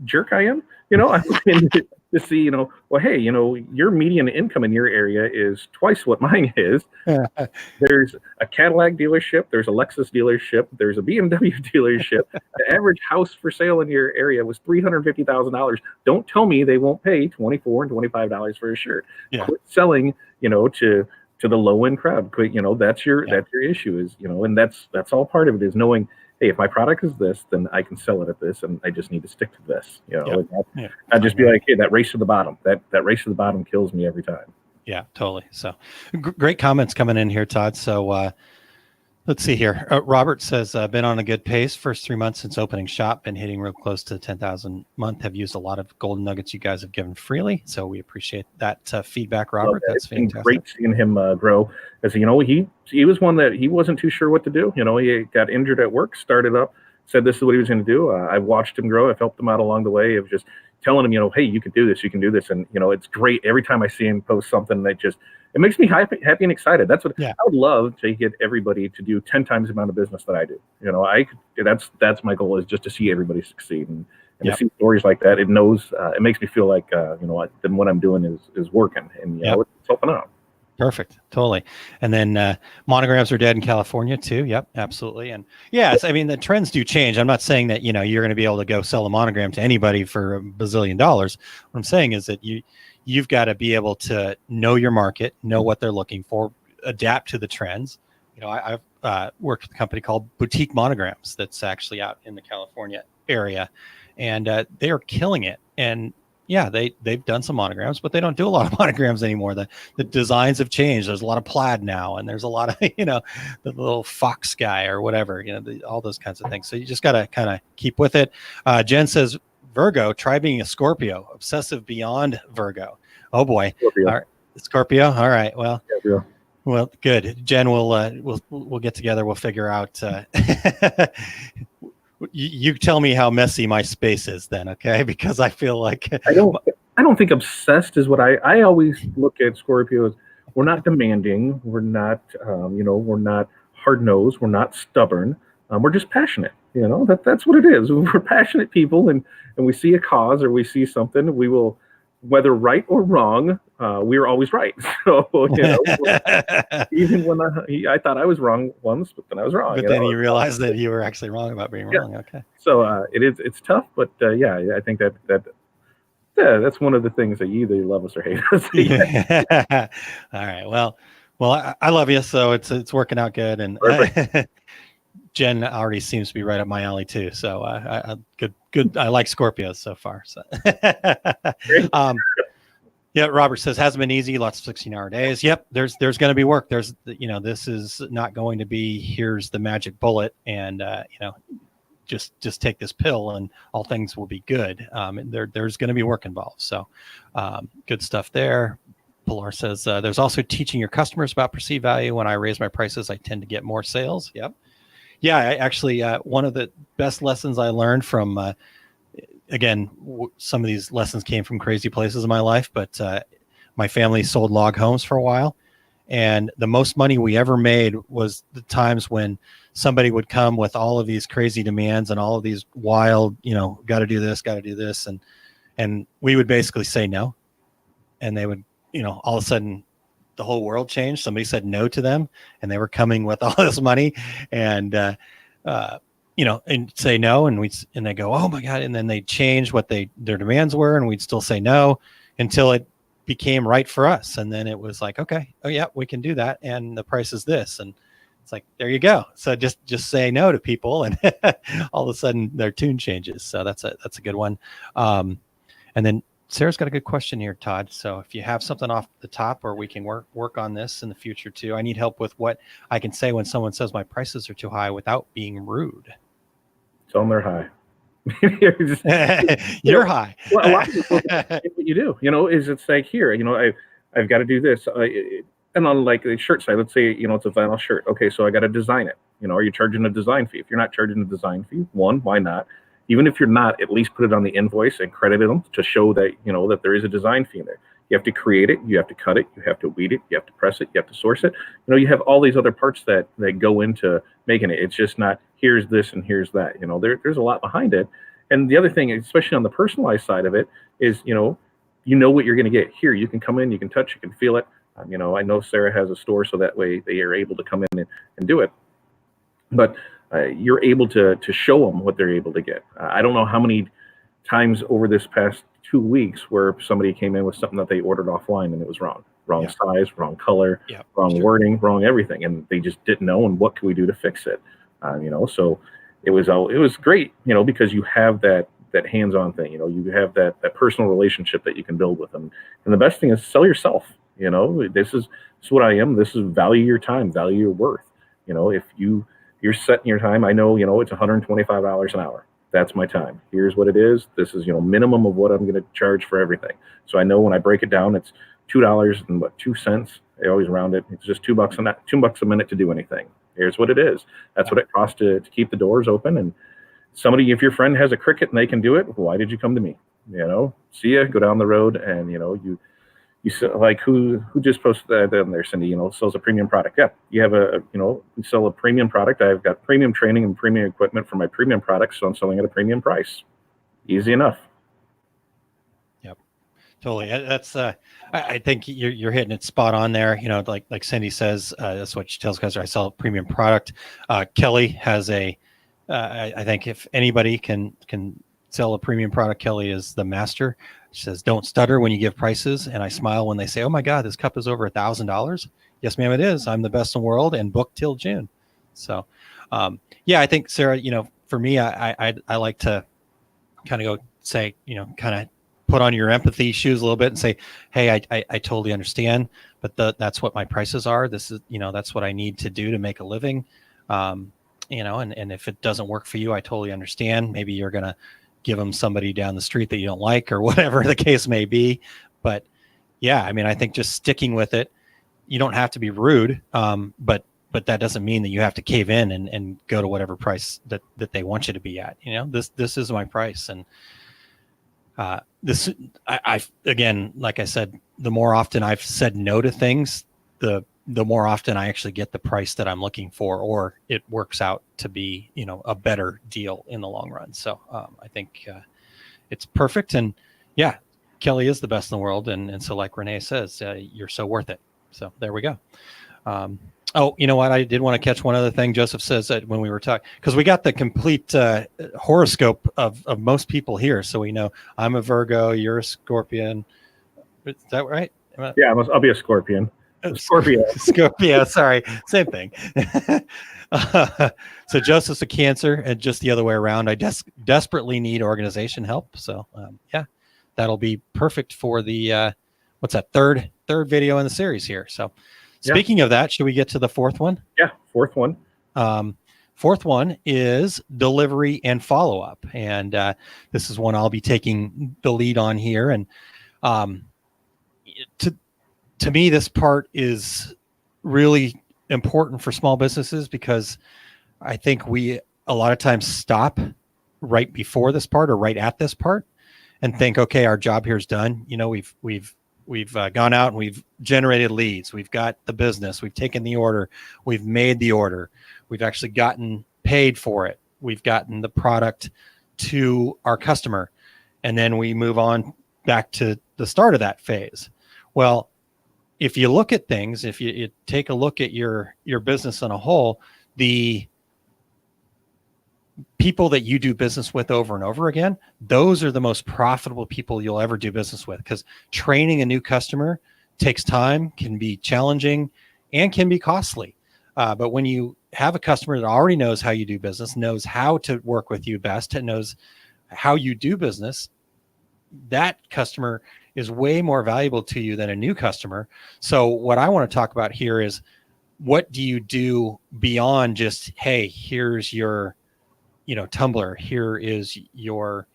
Speaker 1: jerk I am, I'm looking to see, well, hey, your median income in your area is twice what mine is. There's a Cadillac dealership, there's a Lexus dealership, there's a BMW dealership. The average house for sale in your area was $350,000. Don't tell me they won't pay $24 and $25 for a shirt.
Speaker 2: Yeah.
Speaker 1: Quit selling, to the low end crowd. Quit, that's your issue is, and that's all part of it is knowing, hey, if my product is this, then I can sell it at this, and I just need to stick to this. I'd just be like, hey, that race to the bottom. That race to the bottom kills me every time.
Speaker 2: Yeah, totally. So, great comments coming in here, Todd. So, let's see here. Robert says, been on a good pace. First 3 months since opening shop, been hitting real close to 10,000 a month. Have used a lot of golden nuggets you guys have given freely. So we appreciate that feedback, Robert. That's fantastic.
Speaker 1: Great seeing him grow. As he was one that he wasn't too sure what to do. He got injured at work, started up, said this is what he was going to do. I've watched him grow. I've helped him out along the way of just telling him, hey, you can do this, and it's great it's time I see him post something that just it makes me happy and excited. That's what I would love to get everybody to do 10 times the amount of business that I do. That's my goal is just to see everybody succeed, And
Speaker 2: Yep.
Speaker 1: to see stories like that, it knows, it makes me feel like, then what I'm doing is working, and,
Speaker 2: Yep.
Speaker 1: it's helping out.
Speaker 2: Perfect. Totally. And then monograms are dead in California too. Yep, absolutely. And yes, I mean, the trends do change. I'm not saying that, you're going to be able to go sell a monogram to anybody for $1 bazillion. What I'm saying is that you've got to be able to know your market, know what they're looking for, adapt to the trends. I've worked with a company called Boutique Monograms that's actually out in the California area, and they are killing it. And yeah, they've done some monograms, but they don't do a lot of monograms anymore. The designs have changed. There's a lot of plaid now, and there's a lot of, the little fox guy or whatever, all those kinds of things. So you just got to kind of keep with it. Jen says, Virgo, try being a Scorpio, obsessive beyond Virgo. Oh boy.
Speaker 1: Scorpio.
Speaker 2: All right. Scorpio. All right. Well,
Speaker 1: Yeah.
Speaker 2: well, good. Jen, we'll get together. We'll figure out, you tell me how messy my space is then, okay? Because I feel like
Speaker 1: I don't think obsessed is what I always look at Scorpio as. We're not demanding. We're not, we're not hard nosed. We're not stubborn. We're just passionate. That's what it is. We're passionate people, and we see a cause or we see something, we will, whether right or wrong, we're always right. So, even when I thought I was wrong once, but then I was wrong.
Speaker 2: But then you realized that you were actually wrong about being wrong. Okay.
Speaker 1: So it's tough, but I think that's one of the things that you either love us or hate us.
Speaker 2: All right. Well, I love you, so it's working out good, and Jen already seems to be right up my alley too. So good. I like Scorpios so far. So, yeah. Robert says hasn't been easy. Lots of 16-hour days. Yep. There's going to be work. There's this is not going to be here's the magic bullet, and just take this pill and all things will be good. There's going to be work involved. So good stuff there. Pilar says there's also teaching your customers about perceived value. When I raise my prices, I tend to get more sales. Yep. Yeah, I actually, one of the best lessons I learned from, again, some of these lessons came from crazy places in my life, but my family sold log homes for a while. And the most money we ever made was the times when somebody would come with all of these crazy demands and all of these wild, got to do this. And we would basically say no. And they would, all of a sudden, the whole world changed. Somebody said no to them, and they were coming with all this money, and and say no, and they go, oh my God, and then they change what their demands were, and we'd still say no until it became right for us, and then it was like, okay, oh yeah, we can do that, and the price is this, and it's like, there you go. So just say no to people, and all of a sudden their tune changes. So that's a good one. And then Sarah's got a good question here, Todd. So if you have something off the top, or we can work on this in the future too. I need help with what I can say when someone says my prices are too high without being rude.
Speaker 1: Tell them they're high.
Speaker 2: You're high.
Speaker 1: Well, a lot of people, what you do, is it's like, here, I've got to do this. And on like the shirt side, let's say, it's a vinyl shirt. Okay, so I got to design it. Are you charging a design fee? If you're not charging a design fee, one, why not? Even if you're not, at least put it on the invoice and credit them to show that, that there is a design fee in there. You have to create it. You have to cut it. You have to weed it. You have to press it. You have to source it. You have all these other parts that go into making it. It's just not, here's this and here's that. There's a lot behind it. And the other thing, especially on the personalized side of it, is, what you're going to get. Here, you can come in, you can touch, you can feel it. I know Sarah has a store, so that way they are able to come in and do it. But you're able to show them what they're able to get. I don't know how many times over this past 2 weeks where somebody came in with something that they ordered offline and it was wrong size, wrong color, wrong wording, wrong everything, and they just didn't know. And what can we do to fix it? So it was great, because you have that hands-on thing. You have that personal relationship that you can build with them. And the best thing is sell yourself. This is what I am. This is value your time, value your worth. If you're setting your time, I know, it's $125 an hour. That's my time. Here's what it is. This is, minimum of what I'm going to charge for everything. So I know when I break it down, it's $2.02. I always round it. It's just $2 a minute to do anything. Here's what it is. That's what it costs to keep the doors open. And somebody, if your friend has a Cricut and they can do it, why did you come to me? See ya, go down the road, and you sell, like who just posted that on there, Cindy, sells a premium product. Yeah, you have we sell a premium product. I've got premium training and premium equipment for my premium products, so I'm selling at a premium price. Easy enough.
Speaker 2: Totally. That's I think you're hitting it spot on there. You know, like Cindy says, that's what she tells customers. I sell a premium product. Kelly has a. I think if anybody can sell a premium product, Kelly is the master. She says, "Don't stutter when you give prices," and I smile when they say, "Oh my God, this cup is over $1,000." Yes, ma'am, it is. I'm the best in the world, and booked till June. So, yeah, I think Sarah. You know, for me, I like to kind of go say, you know, kind of put on your empathy shoes a little bit and say, hey, I totally understand, but that's what my prices are. This is, you know, that's what I need to do to make a living. You know, and if it doesn't work for you, I totally understand. Maybe you're going to give them somebody down the street that you don't like or whatever the case may be. But yeah, I mean, I think just sticking with it, you don't have to be rude. But that doesn't mean that you have to cave in and go to whatever price that they want you to be at. You know, this is my price. And this, I again, like I said, the more often I've said no to things, the more often I actually get the price that I'm looking for, or it works out to be, you know, a better deal in the long run. So I think it's perfect. And yeah, Kelly is the best in the world. And so like Renee says, you're so worth it. So there we go. Oh, you know what? I did want to catch one other thing. Joseph says that when we were talking, because we got the complete horoscope of most people here. So we know I'm a Virgo, you're a Scorpion. Is that right?
Speaker 1: Yeah, I'll be a Scorpion.
Speaker 2: Scorpio. Scorpio, sorry. Same thing. So Joseph's a Cancer, and just the other way around. I desperately need organization help. So yeah, that'll be perfect for the, what's that, third video in the series here. So speaking of that, should we get to the fourth one?
Speaker 1: Yeah, fourth one.
Speaker 2: Fourth one is delivery and follow-up. And this is one I'll be taking the lead on here. And to me, this part is really important for small businesses, because I think we a lot of times stop right before this part or right at this part and think, okay, our job here is done. You know, we've gone out and we've generated leads. We've got the business. We've taken the order. We've made the order. We've actually gotten paid for it. We've gotten the product to our customer. And then we move on back to the start of that phase. Well, if you look at things, if you take a look at your business on a whole, the people that you do business with over and over again, those are the most profitable people you'll ever do business with, because training a new customer takes time, can be challenging, and can be costly. But when you have a customer that already knows how you do business, knows how to work with you best, and knows how you do business, that customer is way more valuable to you than a new customer. So what I want to talk about here is, what do you do beyond just, hey, here's your, you know, tumbler, here is your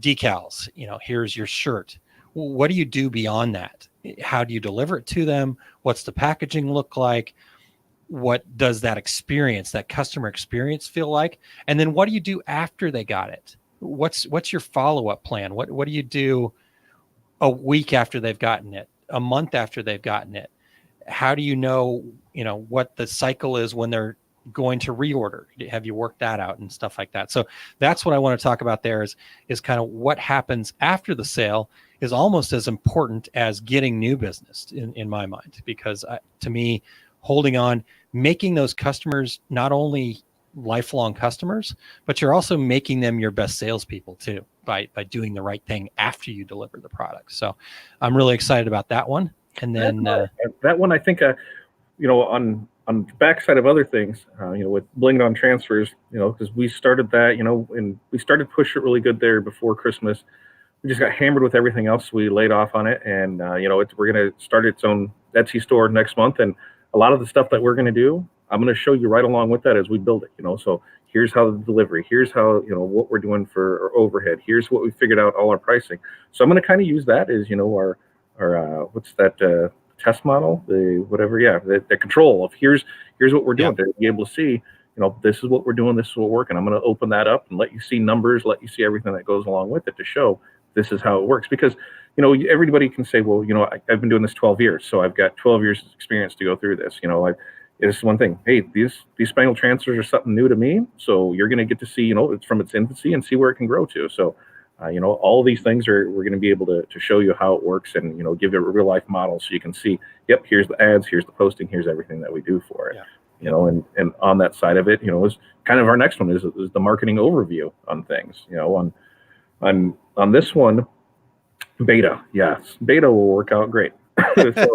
Speaker 2: decals, you know, here's your shirt. What do you do beyond that? How do you deliver it to them? What's the packaging look like? What does that experience, that customer experience, feel like? And then what do you do after they got it? What's your follow-up plan? What do you do a week after they've gotten it, a month after they've gotten it? How do you know what the cycle is when they're going to reorder? Have you worked that out and stuff like that? So that's what I want to talk about there is kind of what happens after the sale is almost as important as getting new business in my mind, because to me, holding on, making those customers not only lifelong customers, but you're also making them your best salespeople too, by doing the right thing after you deliver the product. So I'm really excited about that one. And then
Speaker 1: that one, I think, on the backside of other things, with Bling It On transfers, because we started that, and we started push it really good there before Christmas. We just got hammered with everything else. We laid off on it, and we're going to start its own Etsy store next month. And a lot of the stuff that we're going to do, I'm going to show you right along with that as we build it. So here's how the delivery, here's how, what we're doing for our overhead, here's what we figured out, all our pricing. So I'm going to kind of use that as, our what's that test model, the control of here's what we're doing, to be able to see, this is what we're doing, this is what we're working. I'm going to open that up and let you see numbers, let you see everything that goes along with it to show this is how it works. Because everybody can say, well, I've been doing this 12 years, so I've got 12 years experience to go through this. It's one thing. Hey, these spinal transfers are something new to me, so you're going to get to see, it's from its infancy and see where it can grow to. So All these things we're going to be able to show you how it works and, give you a real life model so you can see, yep, here's the ads, here's the posting, here's everything that we do for it.
Speaker 2: Yeah.
Speaker 1: And on that side of it, is kind of our next one is the marketing overview on things, on this one, beta. Yes. Beta will work out great. So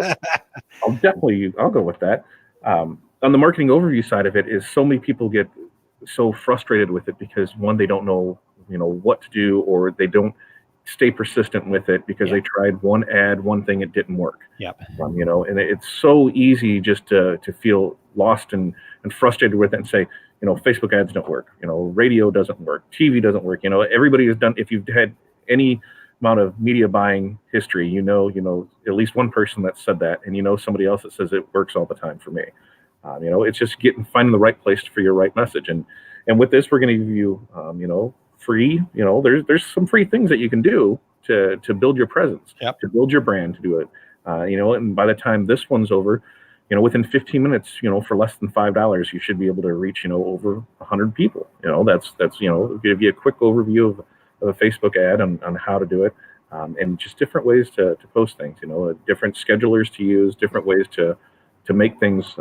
Speaker 1: I'll go with that. On the marketing overview side of it is so many people get so frustrated with it because one, they don't know, what to do, or they don't stay persistent with it because they tried one ad, one thing, it didn't work.
Speaker 2: Yep.
Speaker 1: And it's so easy just to feel lost and frustrated with it and say, Facebook ads don't work, radio doesn't work, TV doesn't work. Everybody has done, if you've had any amount of media buying history, at least one person that said that, and somebody else that says it works all the time for me. It's just finding the right place for your right message. And with this, we're going to give you, free, there's some free things that you can do to build your presence, to build your brand, to do it. And by the time this one's over, within 15 minutes, for less than $5, you should be able to reach, over 100 people. That's give you a quick overview of a Facebook ad on how to do it, and just different ways to post things, different schedulers to use, different ways to make things,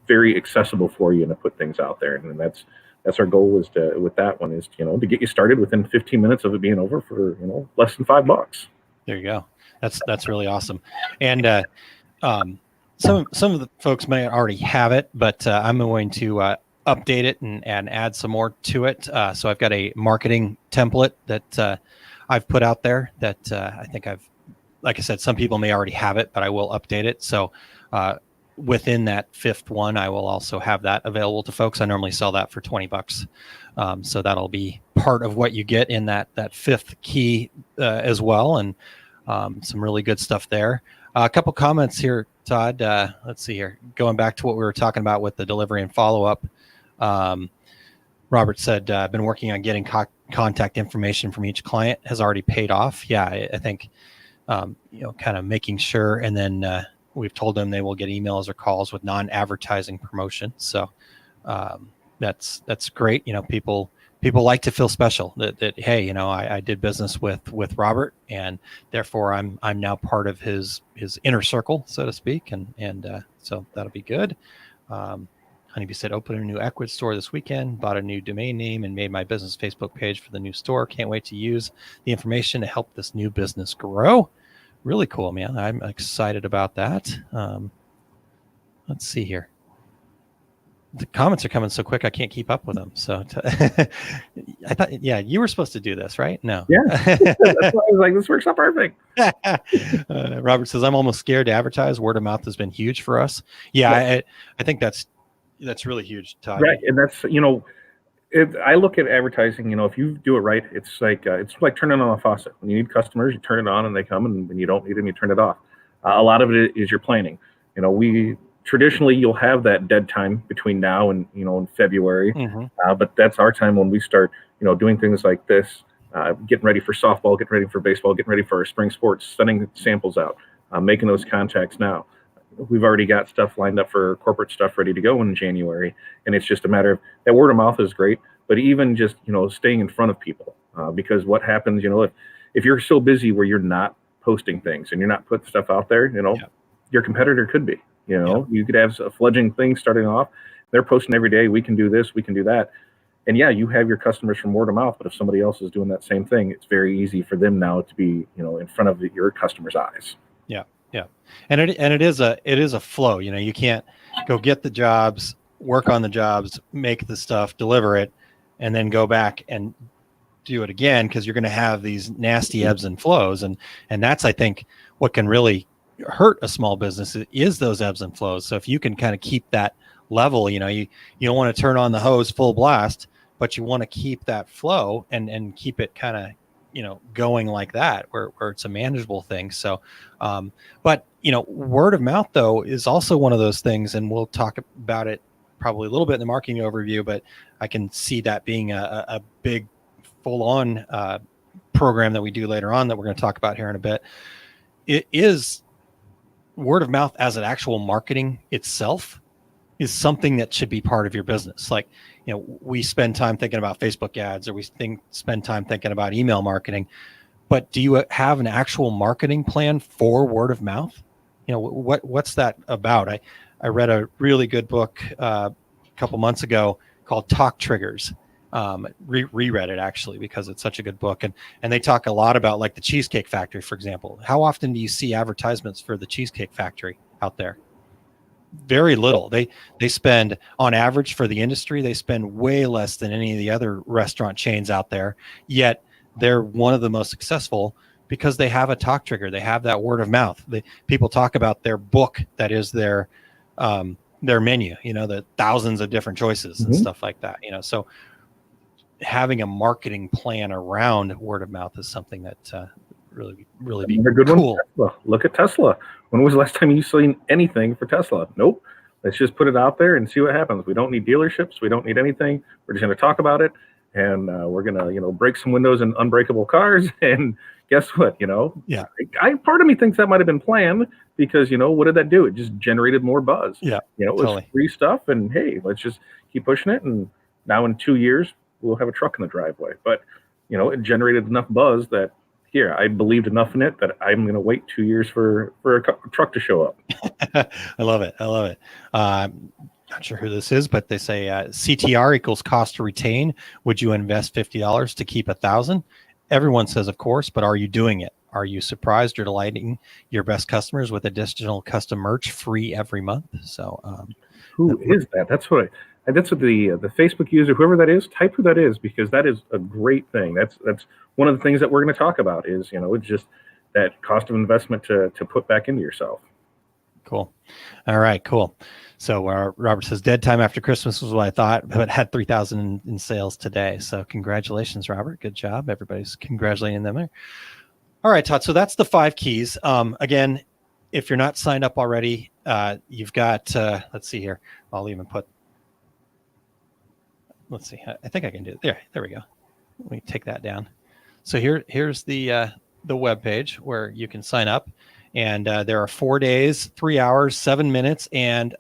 Speaker 1: very accessible for you and to put things out there. And that's our goal with that one is, to get you started within 15 minutes of it being over for, less than $5.
Speaker 2: There you go. That's really awesome. And some of the folks may already have it, but I'm going to update it and add some more to it. So I've got a marketing template that I've put out there that I think like I said, some people may already have it, but I will update it. So within that fifth one, I will also have that available to folks. I normally sell that for $20. So that'll be part of what you get in that fifth key as well. And some really good stuff there. A couple comments here, Todd. Let's see here. Going back to what we were talking about with the delivery and follow-up. Robert said, I've been working on getting contact information from each client, has already paid off. Yeah, I think, kind of making sure. And then we've told them they will get emails or calls with non-advertising promotion. So that's great. People like to feel special that hey, I did business with Robert, and therefore I'm now part of his inner circle, so to speak. And so that'll be good. Honeybee said, open a new Equid store this weekend, bought a new domain name, and made my business Facebook page for the new store. Can't wait to use the information to help this new business grow. Really cool, man. I'm excited about that. Let's see here. The comments are coming so quick, I can't keep up with them. So I thought, you were supposed to do this, right? No.
Speaker 1: Yeah. That's why I was like, this works out perfect.
Speaker 2: Robert says, I'm almost scared to advertise. Word of mouth has been huge for us. Yeah, I think that's really huge, Todd.
Speaker 1: Right. And that's, I look at advertising, if you do it right, it's like turning on a faucet. When you need customers, you turn it on and they come, and when you don't need them, you turn it off. A lot of it is your planning. Traditionally, you'll have that dead time between now and, in February. Mm-hmm. But that's our time when we start, doing things like this, getting ready for softball, getting ready for baseball, getting ready for our spring sports, sending samples out, making those contacts now. We've already got stuff lined up for corporate stuff ready to go in January. And it's just a matter of that word of mouth is great, but even just, staying in front of people, because what happens, if you're so busy where you're not posting things and you're not putting stuff out there, your competitor could be. You could have a fledgling thing starting off. They're posting every day. We can do this. We can do that. And you have your customers from word of mouth. But if somebody else is doing that same thing, it's very easy for them now to be, in front of your customers' eyes.
Speaker 2: Yeah, yeah. And it is a flow. You can't go get the jobs, work on the jobs, make the stuff, deliver it, and then go back and do it again, because you're going to have these nasty ebbs and flows. And that's, I think, what can really hurt a small business is those ebbs and flows. So if you can kind of keep that level, you don't want to turn on the hose full blast, but you want to keep that flow and keep it kind of, going like that, where it's a manageable thing. So, but word of mouth though is also one of those things, and we'll talk about it probably a little bit in the marketing overview, but I can see that being a big full on program that we do later on that we're going to talk about here in a bit. It is word of mouth as an actual marketing itself is something that should be part of your business. Like, we spend time thinking about Facebook ads, or we spend time thinking about email marketing, but do you have an actual marketing plan for word of mouth? What's that about? I read a really good book a couple months ago called Talk Triggers. Reread it actually because it's such a good book, and they talk a lot about, like, the Cheesecake Factory, for example. How often do you see advertisements for the Cheesecake Factory out there? Very little. They spend, on average for the industry, they spend way less than any of the other restaurant chains out there, yet they're one of the most successful because they have a talk trigger. They have that word of mouth. People talk about their book that is their menu, the thousands of different choices and stuff like that. So having a marketing plan around word of mouth is something that really be
Speaker 1: good
Speaker 2: cool.
Speaker 1: Tesla. Look at Tesla. When was the last time you seen anything for Tesla? Nope. Let's just put it out there and see what happens. We don't need dealerships. We don't need anything. We're just going to talk about it, and we're going to, break some windows in unbreakable cars. And guess what?
Speaker 2: Yeah.
Speaker 1: Part of me thinks that might have been planned because, what did that do? It just generated more buzz.
Speaker 2: Yeah.
Speaker 1: It was free stuff, and hey, let's just keep pushing it. And now in 2 years, we'll have a truck in the driveway. But, it generated enough buzz that, here, I believed enough in it that I'm going to wait 2 years for a truck to show up.
Speaker 2: I love it. Not sure who this is, but they say CTR equals cost to retain. Would you invest $50 to keep 1,000? Everyone says, of course, but are you doing it? Are you surprised or delighting your best customers with additional custom merch free every month? So,
Speaker 1: who is that? That's what the Facebook user, whoever that is, type who that is, because that is a great thing. That's one of the things that we're going to talk about is, it's just that cost of investment to put back into yourself.
Speaker 2: Cool. All right, cool. So Robert says, dead time after Christmas was what I thought, but had 3,000 in sales today. So congratulations, Robert. Good job. Everybody's congratulating them there. All right, Todd. So that's the 5 keys. Again, if you're not signed up already, you've got, let's see here. I'll even put, let's see. I think I can do it. There we go. Let me take that down. So here's the web page where you can sign up, and there are 4 days, 3 hours, 7 minutes, and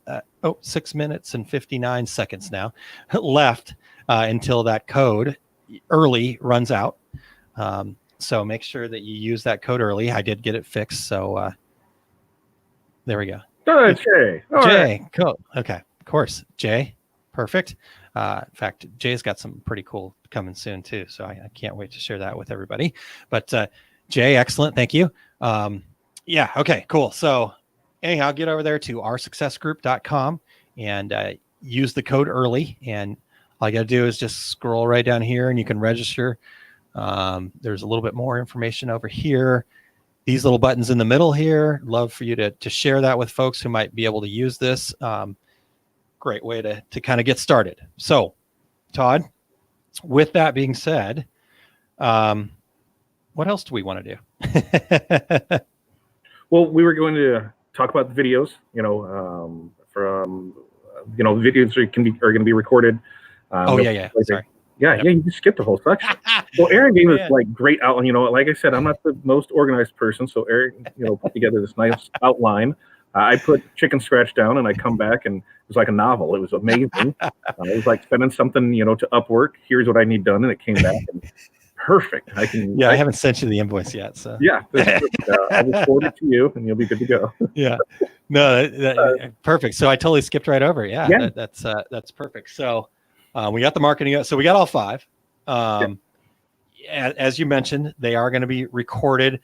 Speaker 2: 6 minutes and 59 seconds now left until that code early runs out. So make sure that you use that code early. I did get it fixed, so there we go.
Speaker 1: Jay.
Speaker 2: Jay, cool. Okay, of course, Jay, perfect. In fact, Jay's got some pretty cool coming soon too, so I can't wait to share that with everybody. But Jay, excellent, thank you. Yeah, okay, cool. So anyhow, get over there to oursuccessgroup.com and use the code early. And all you got to do is just scroll right down here, and you can register. There's a little bit more information over here. These little buttons in the middle here. Love for you to share that with folks who might be able to use this. Great way to kind of get started. So, Todd, with that being said, what else do we want to do?
Speaker 1: Well, we were going to talk about the videos, videos are going to be recorded.
Speaker 2: Sorry.
Speaker 1: Yeah, you just skipped the whole section. Well, Aaron gave us great outline. Like I said, I'm not the most organized person, so Aaron, put together this nice outline. I put chicken scratch down, and I come back, and it was like a novel. It was amazing. It was like sending something, to Upwork. Here's what I need done, and it came back and perfect. I
Speaker 2: haven't sent you the invoice yet, so
Speaker 1: yeah, I will forward it to you, and you'll be good to go.
Speaker 2: Yeah, no, perfect. So I totally skipped right over. Yeah. That's perfect. So we got the marketing. So we got all 5. As you mentioned, they are going to be recorded.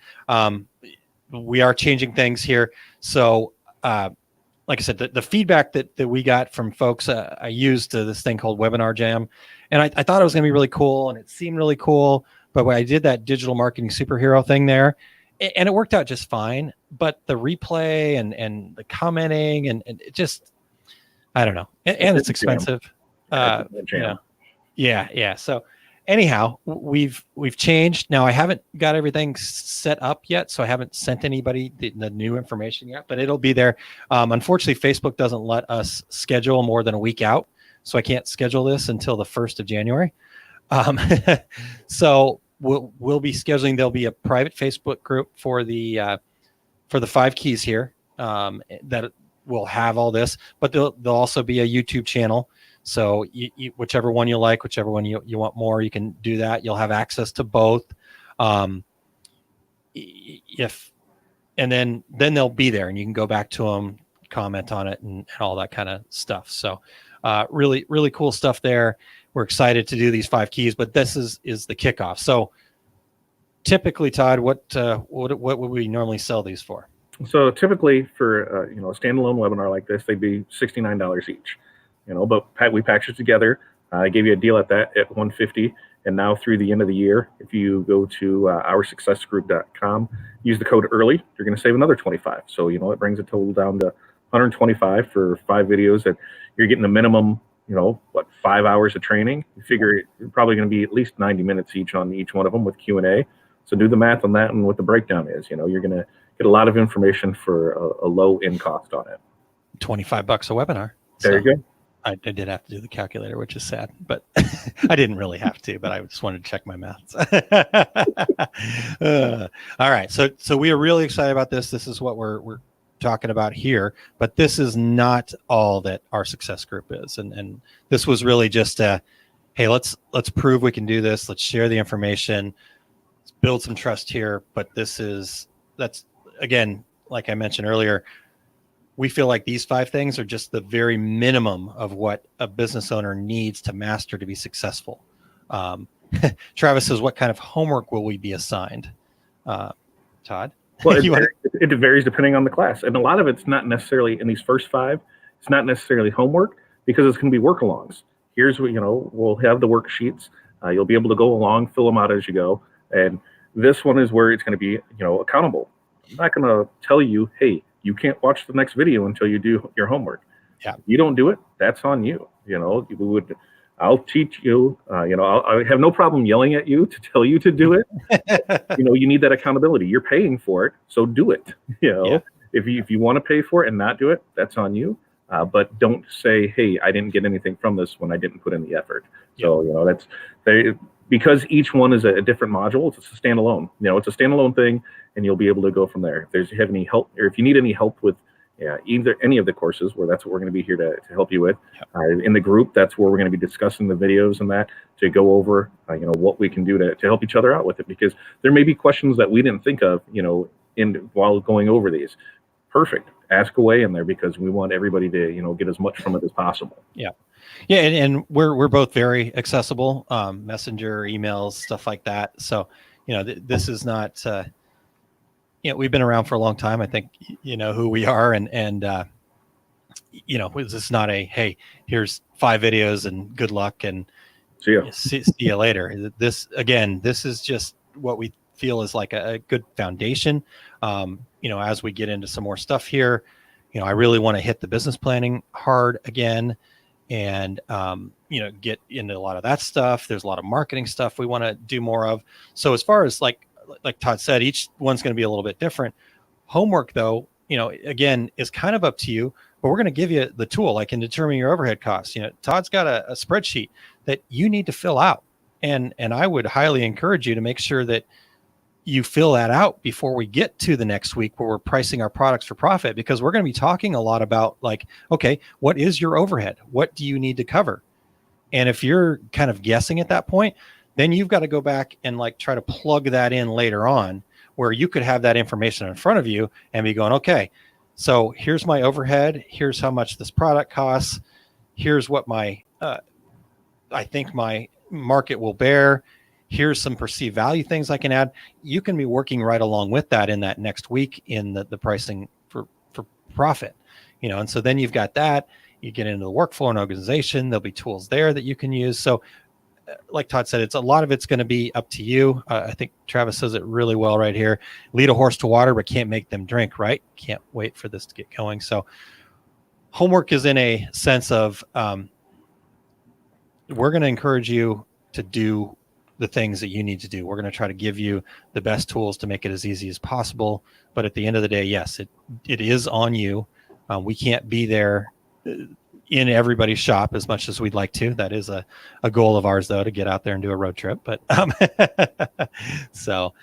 Speaker 2: We are changing things here. So, like I said, the feedback that we got from folks, I used this thing called Webinar Jam, and I thought it was going to be really cool, and it seemed really cool. But when I did that digital marketing superhero thing there, and it worked out just fine. But the replay and the commenting and it just, I don't know, and it's expensive. Yeah. So anyhow, we've changed. Now I haven't got everything set up yet, so I haven't sent anybody the new information yet, but it'll be there. Unfortunately, Facebook doesn't let us schedule more than a week out, so I can't schedule this until the 1st of January. So we'll be scheduling. There'll be a private Facebook group for the 5 keys here that will have all this, but there'll also be a YouTube channel. So whichever one you like, whichever one you want more, you can do that. You'll have access to both. And then they'll be there, and you can go back to them, comment on it, and all that kind of stuff. So really, really cool stuff there. We're excited to do these 5 keys, but this is the kickoff. So typically, Todd, what would we normally sell these for?
Speaker 1: So typically for a standalone webinar like this, they'd be $69 each. But we package it together. I gave you a deal at $150. And now through the end of the year, if you go to OurSuccessGroup.com, use the code EARLY, you're going to save another 25. So it brings the total down to 125 for 5 videos that you're getting a minimum, 5 hours of training. You figure you're probably going to be at least 90 minutes each on each one of them with Q&A. So do the math on that and what the breakdown is. You're going to get a lot of information for a low in cost on it.
Speaker 2: $25 a webinar.
Speaker 1: There you go.
Speaker 2: I did have to do the calculator, which is sad, but I didn't really have to, but I just wanted to check my maths. All right. So we are really excited about this. This is what we're talking about here, but this is not all that our success group is. And this was really just hey, let's prove we can do this. Let's share the information, let's build some trust here. But that's again, like I mentioned earlier, we feel like these 5 things are just the very minimum of what a business owner needs to master to be successful. Travis says, what kind of homework will we be assigned? Todd?
Speaker 1: Well, it varies depending on the class. And a lot of it's not necessarily in these first 5. It's not necessarily homework because it's going to be work-alongs. Here's what, we'll have the worksheets. You'll be able to go along, fill them out as you go. And this one is where it's going to be, accountable. I'm not going to tell you, hey, you can't watch the next video until you do your homework.
Speaker 2: Yeah.
Speaker 1: If you don't do it, that's on you. I'll teach you, I have no problem yelling at you to tell you to do it. You need that accountability. You're paying for it, so do it.
Speaker 2: Yeah.
Speaker 1: If you want to pay for it and not do it, that's on you. But don't say, hey, I didn't get anything from this when I didn't put in the effort.
Speaker 2: Yeah.
Speaker 1: So, because each one is a different module, it's a standalone. It's a standalone thing, and you'll be able to go from there. If you have any help, or if you need any help with either any of the courses, where that's what we're going to be here to help you with. Yep. In the group, that's where we're going to be discussing the videos and that to go over, what we can do to help each other out with it, because there may be questions that we didn't think of, while going over these. Perfect. Ask away in there, because we want everybody to, get as much from it as possible.
Speaker 2: Yeah. Yeah. And we're both very accessible, messenger, emails, stuff like that. So, this is not, we've been around for a long time. I think, who we are, and this is not a, hey, here's 5 videos and good luck and
Speaker 1: see ya.
Speaker 2: See you later. This is just what we feel is like a good foundation. As we get into some more stuff here, I really want to hit the business planning hard again, and get into a lot of that stuff. There's a lot of marketing stuff we want to do more of. So as far as like Todd said, each one's going to be a little bit different. Homework, though, again, is kind of up to you, but we're going to give you the tool. Like in determining your overhead costs, Todd's got a spreadsheet that you need to fill out. And I would highly encourage you to make sure that you fill that out before we get to the next week where we're pricing our products for profit, because we're going to be talking a lot about okay, what is your overhead? What do you need to cover? And if you're kind of guessing at that point, then you've got to go back and try to plug that in later on, where you could have that information in front of you and be going, okay, so here's my overhead. Here's how much this product costs. Here's what I think my market will bear. Here's some perceived value things I can add. You can be working right along with that in that next week in the pricing for profit, and so then you've got that. You get into the workflow and organization. There'll be tools there that you can use. So like Todd said, a lot of it's going to be up to you. I think Travis says it really well right here. Lead a horse to water, but can't make them drink, right? Can't wait for this to get going. So homework is in a sense of we're going to encourage you to do the things that you need to do. We're going to try to give you the best tools to make it as easy as possible. But at the end of the day, yes, it is on you. We can't be there in everybody's shop as much as we'd like to. That is a goal of ours, though, to get out there and do a road trip. But so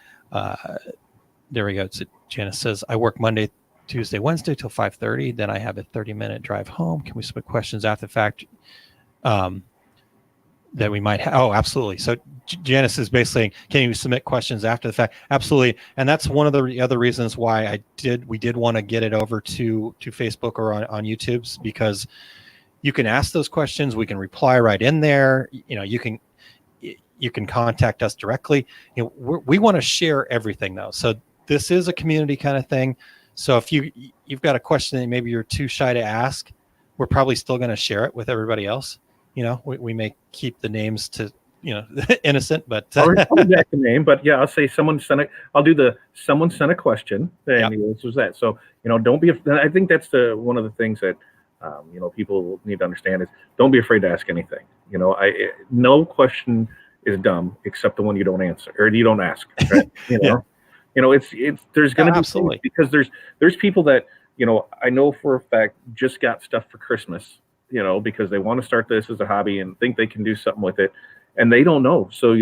Speaker 2: there we go. So Janice says, I work Monday Tuesday, Wednesday till 5:30. Then I have a 30-minute drive home. Can we submit questions after the fact? That we might have. Oh, absolutely. So Janice is basically, can you submit questions after the fact? Absolutely. And that's one of the other reasons why we did want to get it over to Facebook or on YouTube's, because you can ask those questions. We can reply right in there. You can contact us directly. We want to share everything though. So this is a community kind of thing. So if you've got a question that maybe you're too shy to ask, we're probably still going to share it with everybody else. We may keep the names to, innocent, but
Speaker 1: I'll exact the name, but yeah, I'll say someone sent a question, and the answer was that. So, don't be, I think that's one of the things that, people need to understand is don't be afraid to ask anything. No question is dumb except the one you don't answer or you don't ask, right? There's going to be
Speaker 2: absolutely,
Speaker 1: because there's people that, I know for a fact just got stuff for Christmas, because they want to start this as a hobby and think they can do something with it, and they don't know. So,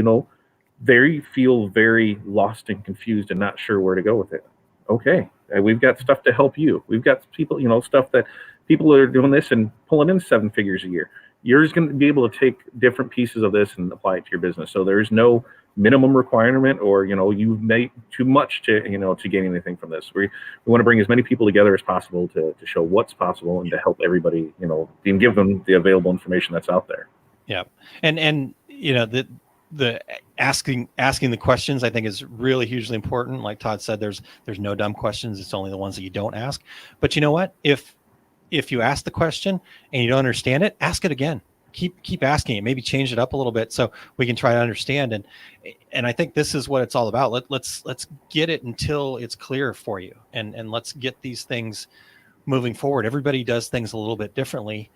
Speaker 1: they feel very lost and confused and not sure where to go with it. Okay, we've got stuff to help you. We've got people, stuff that people are doing this and pulling in 7 figures a year. You're just going to be able to take different pieces of this and apply it to your business. So there's no minimum requirement or, you've made too much to gain anything from this. We want to bring as many people together as possible to show what's possible and to help everybody, and give them the available information that's out there.
Speaker 2: Yeah. And the asking the questions, I think, is really hugely important. Like Todd said, there's no dumb questions. It's only the ones that you don't ask. But you know what? If you ask the question and you don't understand it, ask it again. Keep asking it. Maybe change it up a little bit so we can try to understand. And I think this is what it's all about. Let's get it until it's clear for you, and let's get these things moving forward. Everybody does things a little bit differently.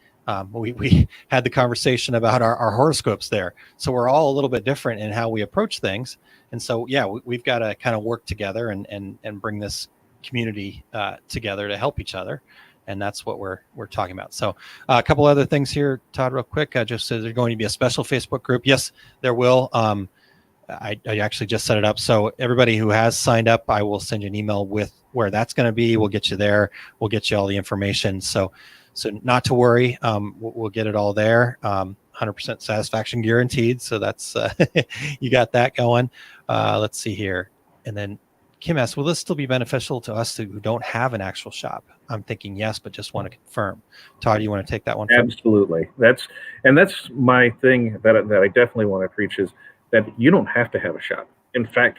Speaker 2: We had the conversation about our horoscopes there. So we're all a little bit different in how we approach things. And so, yeah, we've got to kind of work together and bring this community together to help each other. And that's what we're talking about. So a couple other things here, Todd, real quick. Just says there's going to be a special Facebook group. Yes, there will. I actually just set it up. So everybody who has signed up, I will send you an email with where that's going to be. We'll get you there. We'll get you all the information. So not to worry. We'll get it all there. 100% satisfaction guaranteed. So that's you got that going. Let's see here. And then Kim asks, will this still be beneficial to us who don't have an actual shop? I'm thinking yes, but just want to confirm. Todd, you want to take that one?
Speaker 1: Absolutely. That's my thing that I definitely want to preach is that you don't have to have a shop. In fact,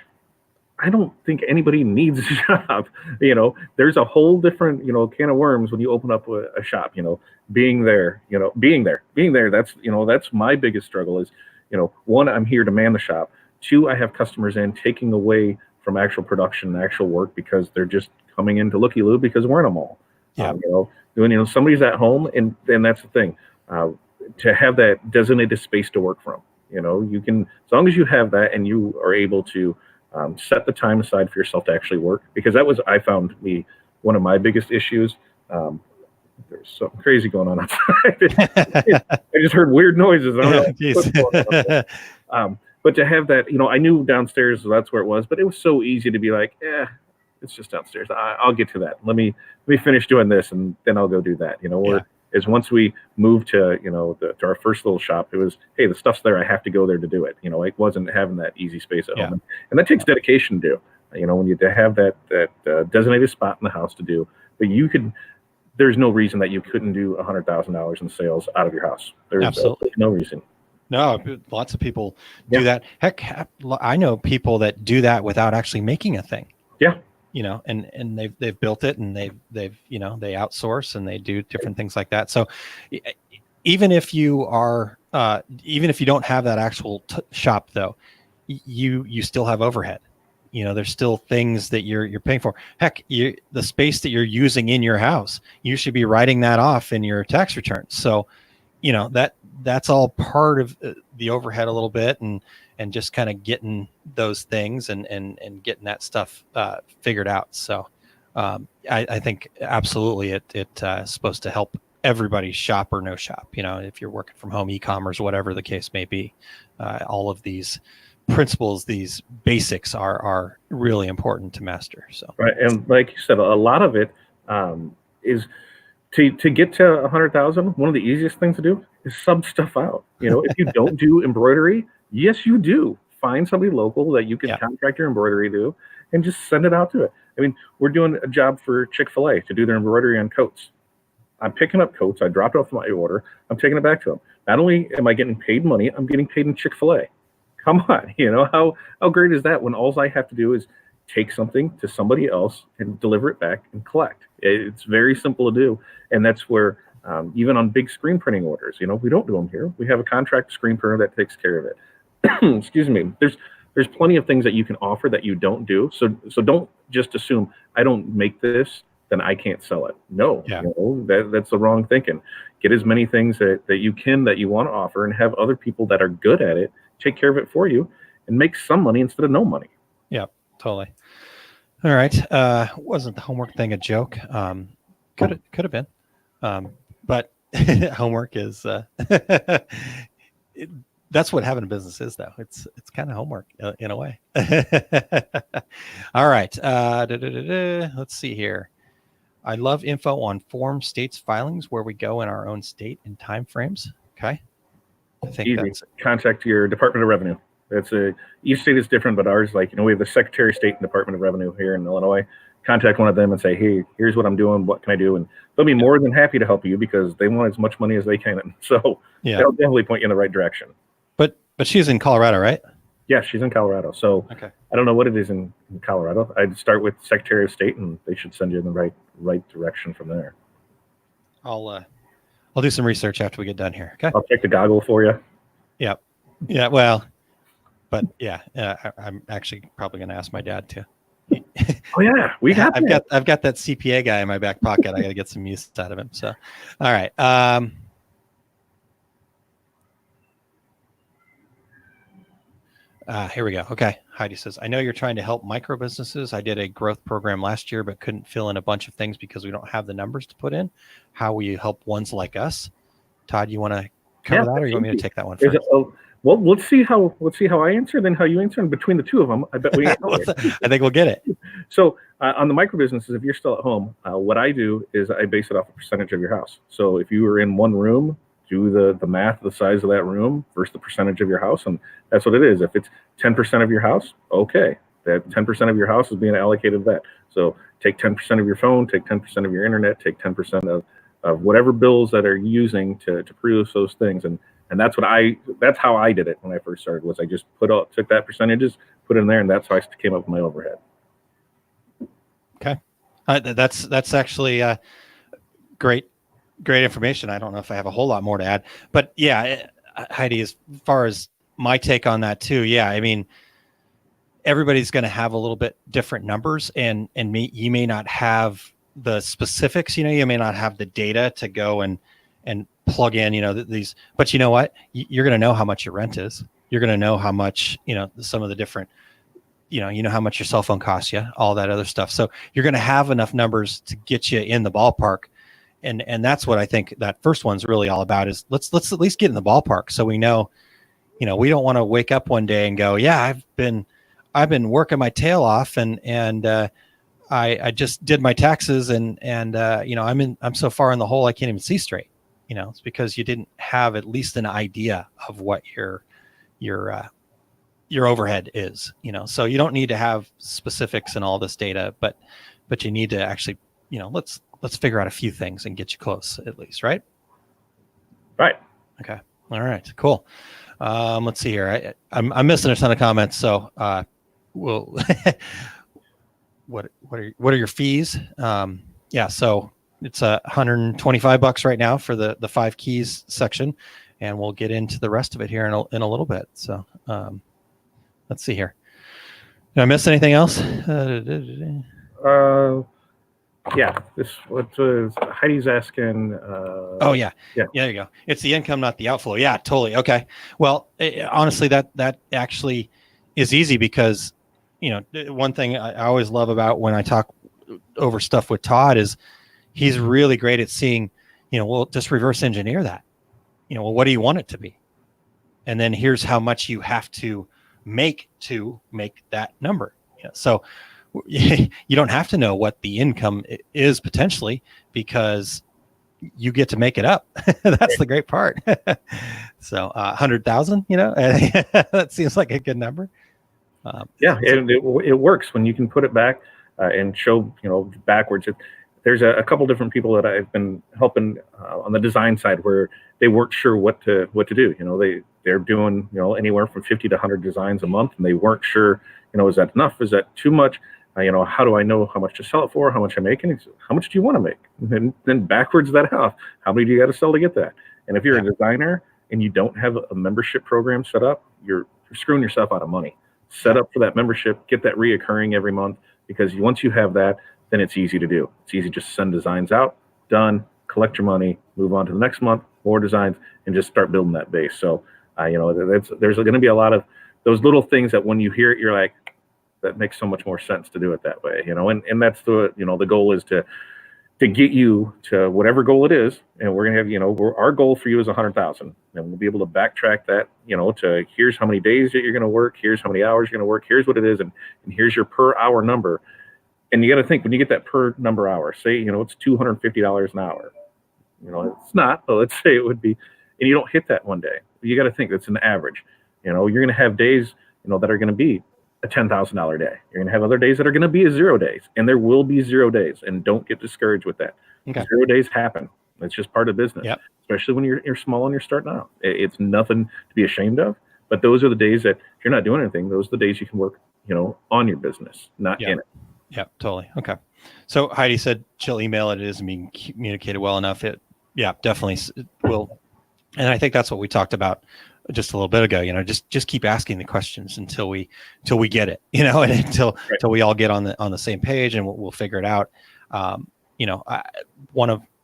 Speaker 1: I don't think anybody needs a shop. There's a whole different, can of worms when you open up a shop, being there. That's my biggest struggle is, one, I'm here to man the shop. 2, I have customers in taking away from actual production and actual work because they're just coming in to looky-loo because we're in a mall.
Speaker 2: Yeah.
Speaker 1: Somebody's at home, and that's the thing. To have that designated space to work from, you can, as long as you have that and you are able to set the time aside for yourself to actually work, because I found one of my biggest issues. There's something crazy going on outside. I just heard weird noises. I don't know what's going on. But to have that, I knew downstairs that's where it was, but it was so easy to be like, it's just downstairs. I'll get to that. Let me finish doing this, and then I'll go do that. Is once we moved to to our first little shop, it was, hey, the stuff's there. I have to go there to do it. It wasn't having that easy space at home, and that takes dedication to do. When you have that designated spot in the house to do, but there's no reason that you couldn't do $100,000 in sales out of your house. There's
Speaker 2: absolutely
Speaker 1: no reason.
Speaker 2: No, lots of people do that. Heck, I know people that do that without actually making a thing.
Speaker 1: Yeah.
Speaker 2: And they've built it, and they've they outsource and they do different things like that. So even if you don't have that actual shop though, you still have overhead. There's still things that you're paying for. Heck, the space that you're using in your house, you should be writing that off in your tax returns. So, that's all part of the overhead a little bit, and just kind of getting those things and getting that stuff figured out. So I think absolutely it's supposed to help everybody, shop or no shop. If you're working from home, e-commerce, whatever the case may be, all of these principles, these basics are really important to master. So
Speaker 1: right, and like you said, a lot of it is to get to 100,000. One of the easiest things to do is sub stuff out. If you don't do embroidery, yes, you do. Find somebody local that you can contract your embroidery to, and just send it out to it. I mean, we're doing a job for Chick-fil-A to do their embroidery on coats. I'm picking up coats. I dropped off my order. I'm taking it back to them. Not only am I getting paid money, I'm getting paid in Chick-fil-A. Come on, how great is that when all I have to do is take something to somebody else and deliver it back and collect. It's very simple to do. And that's where even on big screen printing orders, we don't do them here. We have a contract screen printer that takes care of it. Excuse me. There's plenty of things that you can offer that you don't do. So don't just assume I don't make this, then I can't sell it. No, that's the wrong thinking. Get as many things that you can that you want to offer, and have other people that are good at it take care of it for you, and make some money instead of no money.
Speaker 2: Yeah, totally. All right. Wasn't the homework thing a joke? Could have been. But homework is that's what having a business is, though. It's kind of homework in a way. All right. Let's see here. I love info on form states filings where we go in our own state and time frames. Okay. I think
Speaker 1: easy. Contact your Department of Revenue. Each state is different, but ours, we have the Secretary of State and Department of Revenue here in Illinois. Contact one of them and say, hey, here's what I'm doing. What can I do? And they'll be more than happy to help you, because they want as much money as they can. So they'll definitely point you in the right direction.
Speaker 2: But she's in Colorado, right?
Speaker 1: Yeah, she's in Colorado. So
Speaker 2: okay.
Speaker 1: I don't know what it is in Colorado. I'd start with Secretary of State, and they should send you in the right direction from there.
Speaker 2: I'll do some research after we get done here. Okay.
Speaker 1: I'll take the goggle for you.
Speaker 2: Yeah. Yeah. Well, but yeah, I'm actually probably going to ask my dad too.
Speaker 1: Oh yeah,
Speaker 2: I've got that CPA guy in my back pocket. I got to get some use out of him. So, all right. Here we go. Okay. Heidi says, I know you're trying to help micro businesses. I did a growth program last year, but couldn't fill in a bunch of things because we don't have the numbers to put in. How will you help ones like us? Todd, you want to cover that, or you want me to take that one first?
Speaker 1: Well, let's see how I answer, then how you answer, and between the two of them, I bet we.
Speaker 2: I think we'll get it.
Speaker 1: So on the micro businesses, if you're still at home, what I do is I base it off a percentage of your house. So if you were in one room, do the math of the size of that room versus the percentage of your house, and that's what it is. If it's 10% of your house, okay, that 10% of your house is being allocated to that. So take 10% of your phone, take 10% of your internet, take 10% of whatever bills that are using to produce those things, and that's how I did it when I first started. Was I just took that percentages, put it in there, and that's how I came up with my overhead.
Speaker 2: Okay, that's actually great information. I don't know if I have a whole lot more to add, but yeah, Heidi, as far as my take on that too, yeah, I mean, everybody's going to have a little bit different numbers, and you may not have the specifics. You may not have the data to go and plug in, these, but you know what? You're going to know how much your rent is. You're going to know how much, some of the different, how much your cell phone costs you, all that other stuff. So you're going to have enough numbers to get you in the ballpark. And that's what I think that first one's really all about, is let's at least get in the ballpark. So we know, we don't want to wake up one day and go, yeah, I've been working my tail off and I just did my taxes and I'm so far in the hole I can't even see straight. It's because you didn't have at least an idea of what your overhead is. So you don't need to have specifics and all this data, but you need to actually, let's figure out a few things and get you close at least, right?
Speaker 1: Right.
Speaker 2: Okay. All right. Cool. Let's see here. I'm missing a ton of comments, so we'll. What are your fees? Yeah, so it's $125 right now for the 5 keys section, and we'll get into the rest of it here in a little bit. So let's see here. Did I miss anything else?
Speaker 1: Yeah, what Heidi's asking.
Speaker 2: Oh yeah, there you go. It's the income, not the outflow. Yeah, totally. Okay. Well, honestly, that actually is easy, because one thing I always love about when I talk over stuff with Todd is he's really great at seeing, we'll just reverse engineer that. Well, what do you want it to be? And then here's how much you have to make that number. So you don't have to know what the income is potentially, because you get to make it up. That's the great part. So 100,000, that seems like a good number.
Speaker 1: And it works when you can put it back and show, backwards. There's a couple different people that I've been helping on the design side where they weren't sure what to do. They're doing, anywhere from 50 to 100 designs a month, and they weren't sure, is that enough? Is that too much? How do I know how much to sell it for? How much I'm making? How much do you want to make? And then backwards that out. How many do you got to sell to get that? And if you're a designer and you don't have a membership program set up, you're screwing yourself out of money. Set up for that membership, get that reoccurring every month, because once you have that, then it's easy to do. It's easy to just send designs out, done, collect your money, move on to the next month, more designs, and just start building that base. So, there's going to be a lot of those little things that when you hear it, you're like, that makes so much more sense to do it that way, and that's the goal is to get you to whatever goal it is. And we're going to have, our goal for you is 100,000, and we'll be able to backtrack that, to here's how many days that you're going to work. Here's how many hours you're going to work. Here's what it is. And here's your per hour number. And you got to think, when you get that per number hour, say, it's $250 an hour, it's not, but let's say it would be, and you don't hit that one day. You got to think that's an average. You're going to have days, that are going to be a $10,000 day. You're going to have other days that are going to be a 0 days, and there will be 0 days, and don't get discouraged with that.
Speaker 2: Okay.
Speaker 1: 0 days happen. It's just part of business, especially when you're small and you're starting out. It's nothing to be ashamed of, but those are the days that if you're not doing anything, those are the days you can work, on your business, not in it.
Speaker 2: Yeah, totally. Okay. So Heidi said she'll email it. It isn't being communicated well enough. Definitely will. And I think that's what we talked about just a little bit ago. Just keep asking the questions until we get it. And until we all get on the same page, and we'll figure it out.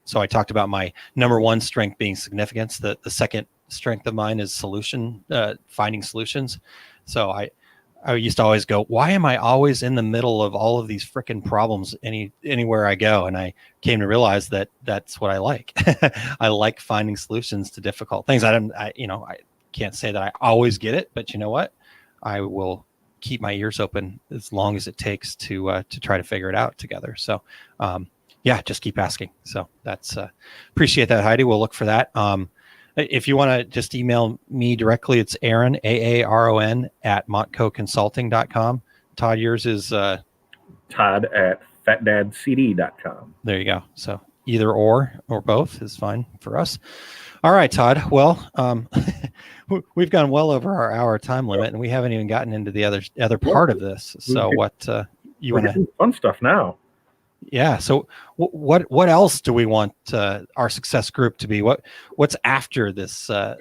Speaker 2: So I talked about my number one strength being significance. The second strength of mine is finding solutions. So I used to always go, why am I always in the middle of all of these freaking problems anywhere I go? And I came to realize that that's what I like. I like finding solutions to difficult things. I can't say that I always get it, but you know what? I will keep my ears open as long as it takes to try to figure it out together. So, just keep asking. So that's appreciate that, Heidi. We'll look for that. If you want to just email me directly, it's Aaron, AARON @montcoconsulting.com. Todd, yours is
Speaker 1: Todd at fatdadcd.com.
Speaker 2: There you go. So either or both is fine for us. All right, Todd. Well, we've gone well over our hour time limit, and we haven't even gotten into the other part of this. So what you want to
Speaker 1: fun stuff now?
Speaker 2: Yeah. So what else do we want our success group to be? What's after this 5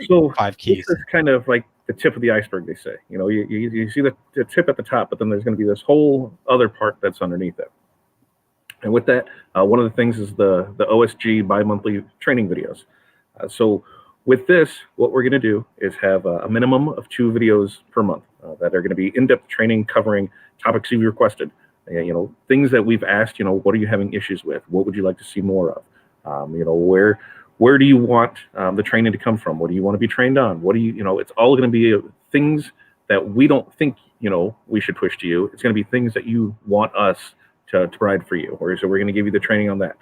Speaker 2: keys?
Speaker 1: This is kind of like the tip of the iceberg, they say. You see the tip at the top, but then there's going to be this whole other part that's underneath it. And with that, one of the things is the OSG bi-monthly training videos. So with this, what we're going to do is have a minimum of 2 videos per month that are going to be in-depth training covering topics you've requested. Things that we've asked, what are you having issues with? What would you like to see more of? Where do you want the training to come from? What do you want to be trained on? What do it's all going to be things that we don't think, we should push to you. It's going to be things that you want us to provide for you. So we're going to give you the training on that.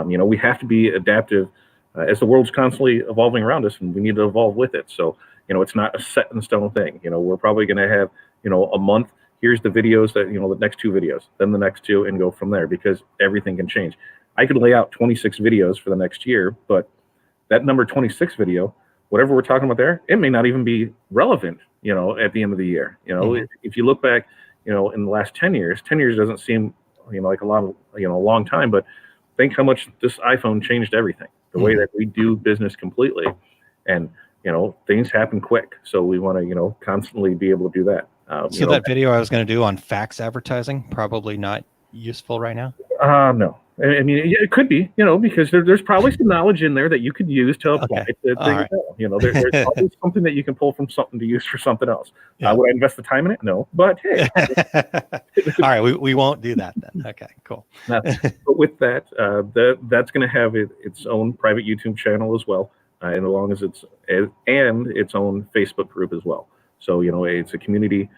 Speaker 1: We have to be adaptive as the world's constantly evolving around us, and we need to evolve with it. So, it's not a set in stone thing. We're probably going to have, a month. Here's the videos that, the next 2 videos, then the next 2, and go from there, because everything can change. I could lay out 26 videos for the next year, but that number 26 video, whatever we're talking about there, it may not even be relevant, at the end of the year. If you look back, in the last 10 years doesn't seem, like a long time, but think how much this iPhone changed everything, the way that we do business completely. And, things happen quick. So we want to, constantly be able to do that.
Speaker 2: So that video I was going to do on fax advertising, probably not useful right now?
Speaker 1: No. I mean, it could be, because there's probably some knowledge in there that you could use to apply to things. There's always something that you can pull from something to use for something else.
Speaker 2: Yeah.
Speaker 1: Would I invest the time in it? No, but hey.
Speaker 2: All right, we won't do that then. Okay, cool.
Speaker 1: But with that, that's going to have its own private YouTube channel as well, and along as its own Facebook group as well. So, it's a community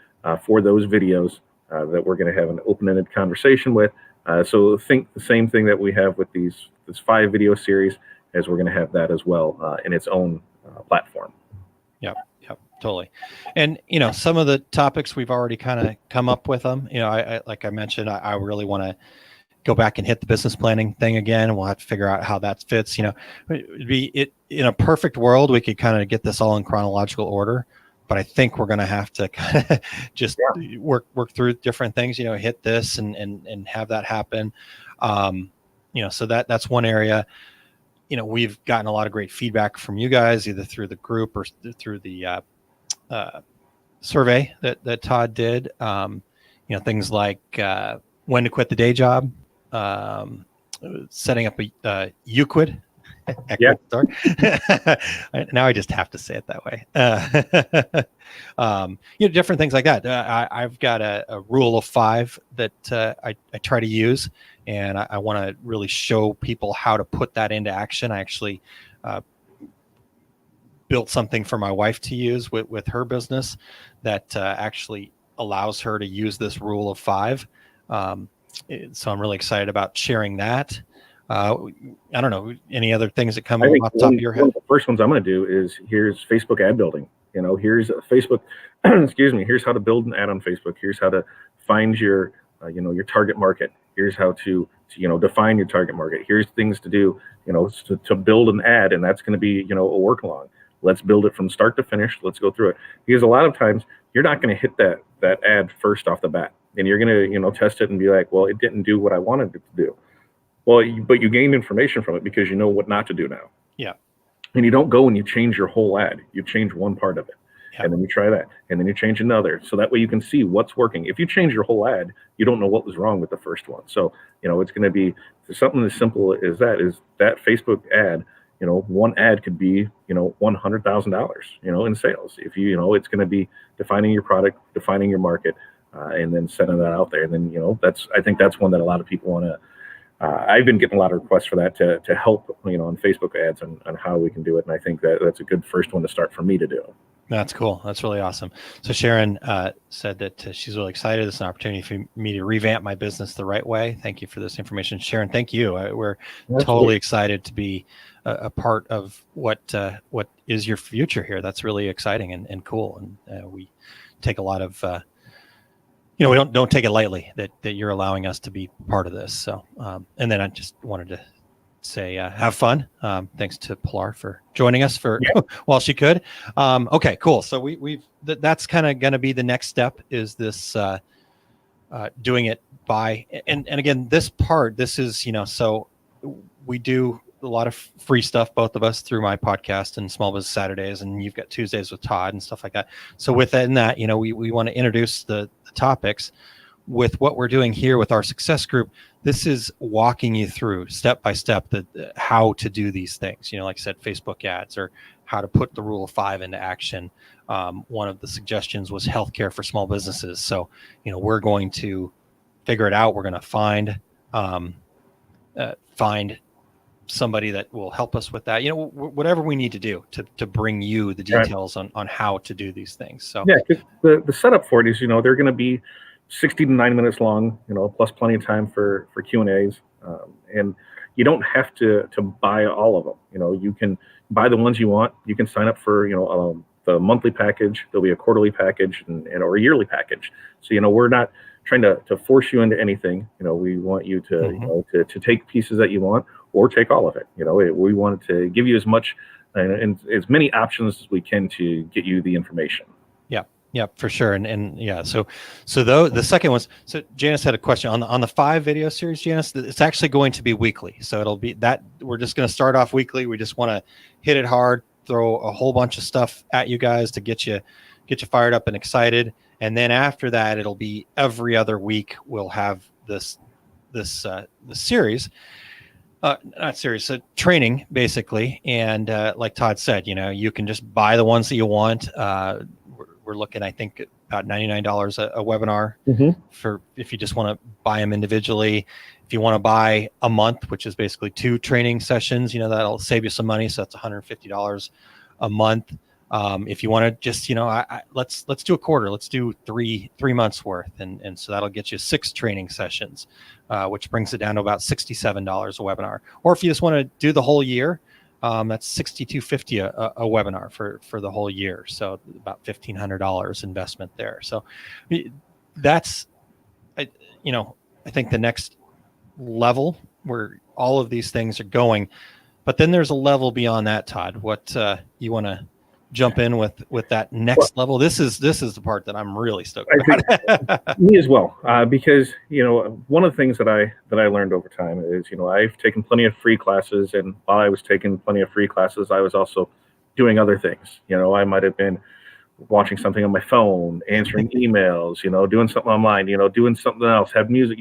Speaker 1: for those videos that we're going to have an open-ended conversation with. So think the same thing that we have with this 5 video series, as we're going to have that as well in its own platform.
Speaker 2: Yep, totally. And some of the topics we've already kind of come up with them. I like I mentioned, I really want to go back and hit the business planning thing again. We'll have to figure out how that fits. It'd be in a perfect world, we could kind of get this all in chronological order. But I think we're going to have to kind of just work through different things. Hit this and have that happen. So that's one area. We've gotten a lot of great feedback from you guys, either through the group or through the survey that Todd did. Things like when to quit the day job, setting up a Euclid.
Speaker 1: Yeah.
Speaker 2: Now I just have to say it that way. Different things like that. I've got a rule of 5 that I try to use, and I want to really show people how to put that into action. I actually built something for my wife to use with her business that actually allows her to use this rule of 5. So I'm really excited about sharing that. I don't know, any other things that come off the top of your head?
Speaker 1: One of the first ones I'm going to do is, here's Facebook ad building. Here's Facebook, excuse me, here's how to build an ad on Facebook. Here's how to find your, your target market. Here's how to define your target market. Here's things to do, to build an ad. And that's going to be, a work along. Let's build it from start to finish. Let's go through it. Because a lot of times you're not going to hit that ad first off the bat. And you're going to, test it and be like, well, it didn't do what I wanted it to do. Well, but you gained information from it because you know what not to do now.
Speaker 2: Yeah.
Speaker 1: And you don't go and you change your whole ad. You change one part of it.
Speaker 2: Yeah.
Speaker 1: And then you try that. And then you change another. So that way you can see what's working. If you change your whole ad, you don't know what was wrong with the first one. So, it's going to be something as simple as that Facebook ad, one ad could be, $100,000, in sales. If it's going to be defining your product, defining your market, and then setting that out there. And then, I think that's one that a lot of people want to, I've been getting a lot of requests for that to help, on Facebook ads and on how we can do it. And I think that's a good first one to start for me to do.
Speaker 2: That's cool. That's really awesome. So Sharon said that she's really excited. It's an opportunity for me to revamp my business the right way. Thank you for this information. Sharon, thank you. We're totally excited to be a part of what is your future here. That's really exciting and cool. And we take a lot of, we don't take it lightly that you're allowing us to be part of this. So, and then I just wanted to say, have fun. Thanks to Pilar for joining us while she could. Okay, cool. So that's kind of going to be the next step, is this doing it by, and again, this is, so we do a lot of free stuff, both of us, through my podcast and Small Business Saturdays, and you've got Tuesdays with Todd and stuff like that. So within that, we want to introduce the topics. With what we're doing here with our success group, this is walking you through step by step how to do these things. Like I said, Facebook ads, or how to put the rule of 5 into action. One of the suggestions was healthcare for small businesses. So, we're going to figure it out. We're going to find somebody that will help us with that. Whatever we need to do to bring you the details on how to do these things. So
Speaker 1: yeah, the setup for it is, they're going to be 60 to 90 minutes long, plus plenty of time for Q&As. And you don't have to buy all of them. You can buy the ones you want. You can sign up for, the monthly package. There'll be a quarterly package or a yearly package. So, we're not trying to force you into anything. We want you to, to take pieces that you want or take all of it. We wanted to give you as much and as many options as we can to get you the information.
Speaker 2: Yeah, for sure. And yeah, so though the second one, so Janice had a question on the 5 video series, Janice. It's actually going to be weekly. So it'll be that we're just going to start off weekly. We just want to hit it hard, throw a whole bunch of stuff at you guys to get you fired up and excited. And then after that, it'll be every other week. We'll have this series. Not series, so training basically. And like Todd said, you can just buy the ones that you want. We're looking, I think, about $99 a webinar for if you just want to buy them individually. If you want to buy a month, which is basically 2 training sessions, that'll save you some money. So that's $150 a month. If you want to just, let's do a quarter, let's do three months worth. And so that'll get you 6 training sessions, which brings it down to about $67 a webinar. Or if you just want to do the whole year, that's $62.50 a webinar for the whole year. So about $1,500 investment there. So that's, I think the next level where all of these things are going. But then there's a level beyond that, Todd. What you want to jump in with that next level? This is the part that I'm really stoked about.
Speaker 1: Me as well, because one of the things that I learned over time is I've taken plenty of free classes, and while I was taking plenty of free classes, I was also doing other things. I might have been watching something on my phone, answering emails, doing something online, doing something else, have music.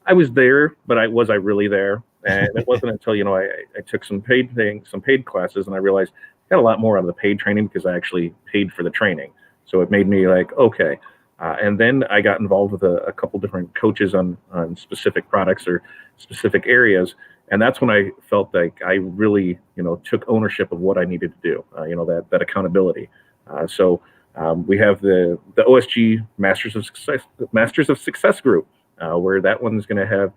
Speaker 1: I was there, but was I really there? And it wasn't until I took some paid classes, and I realized I got a lot more out of the paid training because I actually paid for the training. So it made me like, okay. And then I got involved with a couple different coaches on specific products or specific areas, and that's when I felt like I really took ownership of what I needed to do. That accountability. So we have the OSG Masters of Success group, where that one's going to have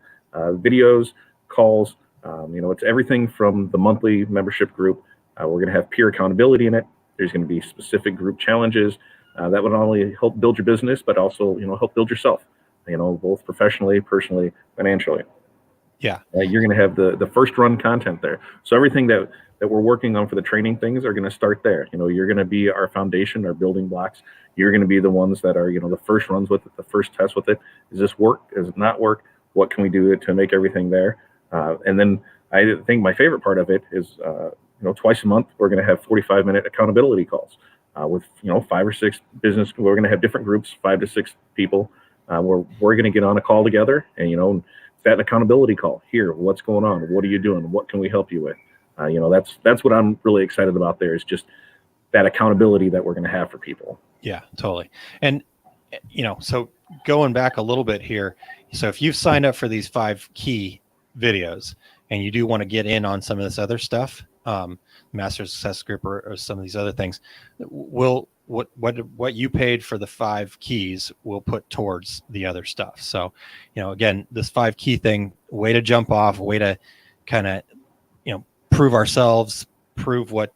Speaker 1: videos, calls. It's everything from the monthly membership group. We're going to have peer accountability in it. There's going to be specific group challenges that would not only help build your business, but also help build yourself. Both professionally, personally, financially.
Speaker 2: Yeah,
Speaker 1: you're going to have the first run content there. So everything that we're working on for the training things are going to start there. You're going to be our foundation, our building blocks. You're going to be the ones that are the first runs with it, the first test with it. Does this work? Does it not work? What can we do to make everything there? And then I think my favorite part of it is twice a month we're going to have 45-minute accountability calls with 5 or 6 business. We're going to have different groups, 5 to 6 people, where we're going to get on a call together, and that accountability call. Here, what's going on? What are you doing? What can we help you with? That's what I'm really excited about. There is just that accountability that we're going to have for people.
Speaker 2: Yeah, totally. And so going back a little bit here, so if you've signed up for these 5 key videos and you do want to get in on some of this other stuff, Master Success Group or some of these other things, what you paid for the 5 keys will put towards the other stuff. So, again, this 5 key thing, way to jump off, way to kind of, prove ourselves, prove what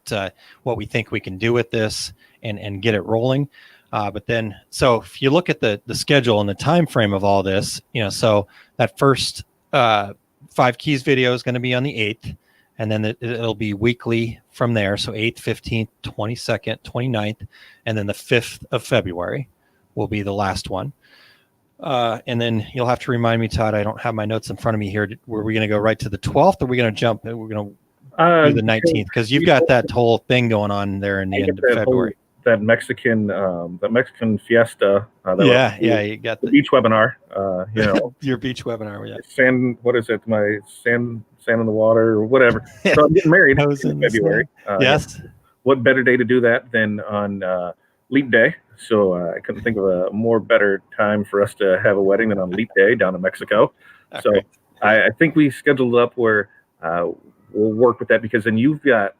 Speaker 2: we think we can do with this and get it rolling. But then, so if you look at the schedule and the time frame of all this, so that first 5 keys video is going to be on the 8th, and then it'll be weekly from there. So 8th, 15th, 22nd, 29th, and then the 5th of February will be the last one. And then you'll have to remind me, Todd, I don't have my notes in front of me here. Were we going to go right to the 12th, or are we going to jump? We're going to do the 19th, because you've got that whole thing going on there in the end of February.
Speaker 1: That Mexican fiesta.
Speaker 2: You got the
Speaker 1: beach webinar.
Speaker 2: your beach webinar. Yeah.
Speaker 1: Sand. What is it? My sand in the water or whatever. So I'm getting married in February.
Speaker 2: Yes.
Speaker 1: What better day to do that than on Leap Day? So I couldn't think of a more better time for us to have a wedding than on Leap Day down in Mexico. So right. I think we scheduled it up where we'll work with that, because then you've got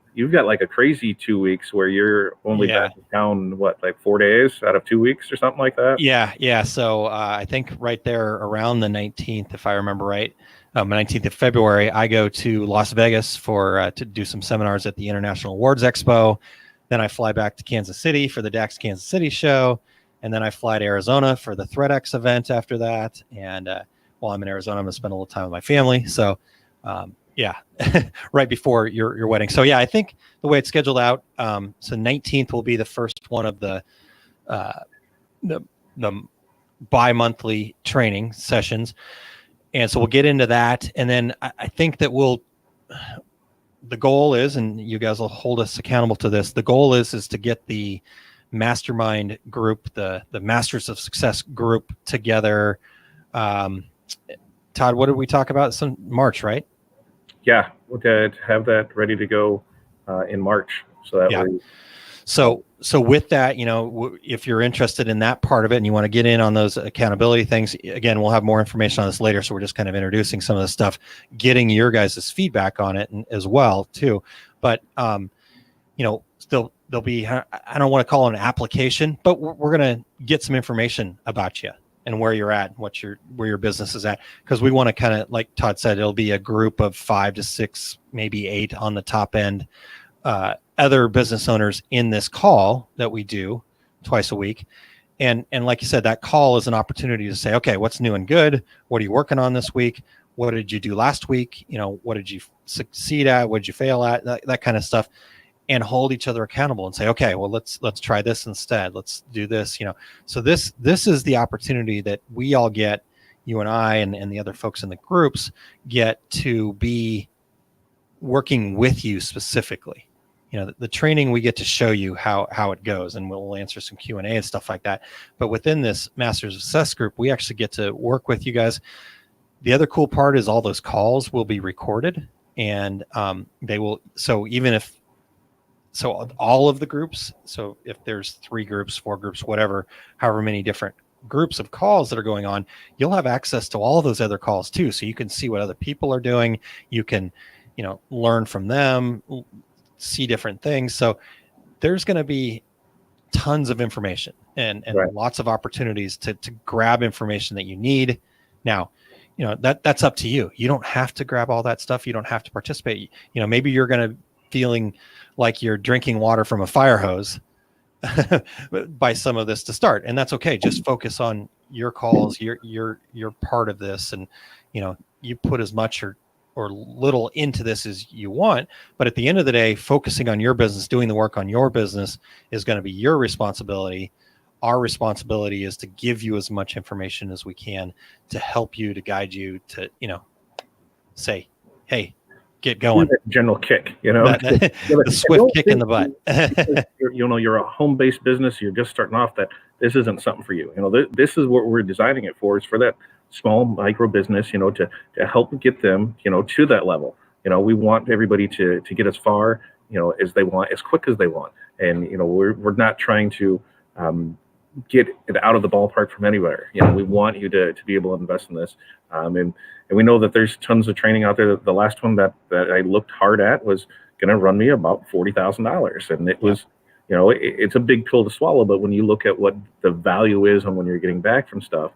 Speaker 1: like a crazy 2 weeks where you're only back in town, like 4 days out of 2 weeks or something like that?
Speaker 2: Yeah. So I think right there around the 19th, if I remember right, 19th of February, I go to Las Vegas to do some seminars at the International Awards Expo. Then I fly back to Kansas City for the DAX Kansas City show. And then I fly to Arizona for the ThreadX event after that. And while I'm in Arizona, I'm going to spend a little time with my family. So right before your wedding. So I think the way it's scheduled out, so 19th will be the first one of the bi-monthly training sessions. And so we'll get into that. And then I think that the goal is, and you guys will hold us accountable to this, the goal is to get the mastermind group, the Masters of Success group together. Todd, what did we talk about? Some March, right?
Speaker 1: Yeah, we'll have that ready to go in March. So that way.
Speaker 2: So with that, if you're interested in that part of it and you want to get in on those accountability things, again, we'll have more information on this later. So we're just kind of introducing some of the stuff, getting your guys' feedback on it as well too. But, still there'll be, I don't want to call it an application, but we're going to get some information about you and where you're at, where your business is at. Because we want to kind of, like Todd said, it'll be a group of 5 to 6, maybe 8 on the top end, other business owners in this call that we do twice a week. And like you said, that call is an opportunity to say, okay, what's new and good? What are you working on this week? What did you do last week? What did you succeed at? What did you fail at? That kind of stuff. And hold each other accountable and say, okay, well, let's try this instead. Let's do this, So this is the opportunity that we all get, you and I and the other folks in the groups get to be working with you specifically. The training, we get to show you how it goes, and we'll answer some Q&A and stuff like that. But within this Masters of Success group, we actually get to work with you guys. The other cool part is all those calls will be recorded, and they will. So all of the groups. So if there's 3 groups, 4 groups, whatever, however many different groups of calls that are going on, you'll have access to all those other calls too. So you can see what other people are doing. You can, learn from them, see different things. So there's going to be tons of information and
Speaker 1: right.
Speaker 2: Lots of opportunities to grab information that you need. Now, that's up to you. You don't have to grab all that stuff. You don't have to participate. Maybe you're going to feeling like you're drinking water from a fire hose by some of this to start. And that's okay. Just focus on your calls. You're part of this, and, you put as much or little into this as you want. But at the end of the day, focusing on your business, doing the work on your business is going to be your responsibility. Our responsibility is to give you as much information as we can to help you, to guide you, to, say, hey, get going.
Speaker 1: General kick,
Speaker 2: the swift kick in the butt.
Speaker 1: You're a home-based business. You're just starting off. That this isn't something for you. This is what we're designing it for. Is for that small micro business. To help get them, to that level. We want everybody to get as far, as they want, as quick as they want. And we're not trying to get it out of the ballpark from anywhere. We want you to be able to invest in this. And we know that there's tons of training out there. The last one that I looked hard at was going to run me about $40,000. And it was, it's a big pill to swallow. But when you look at what the value is and when you're getting back from stuff,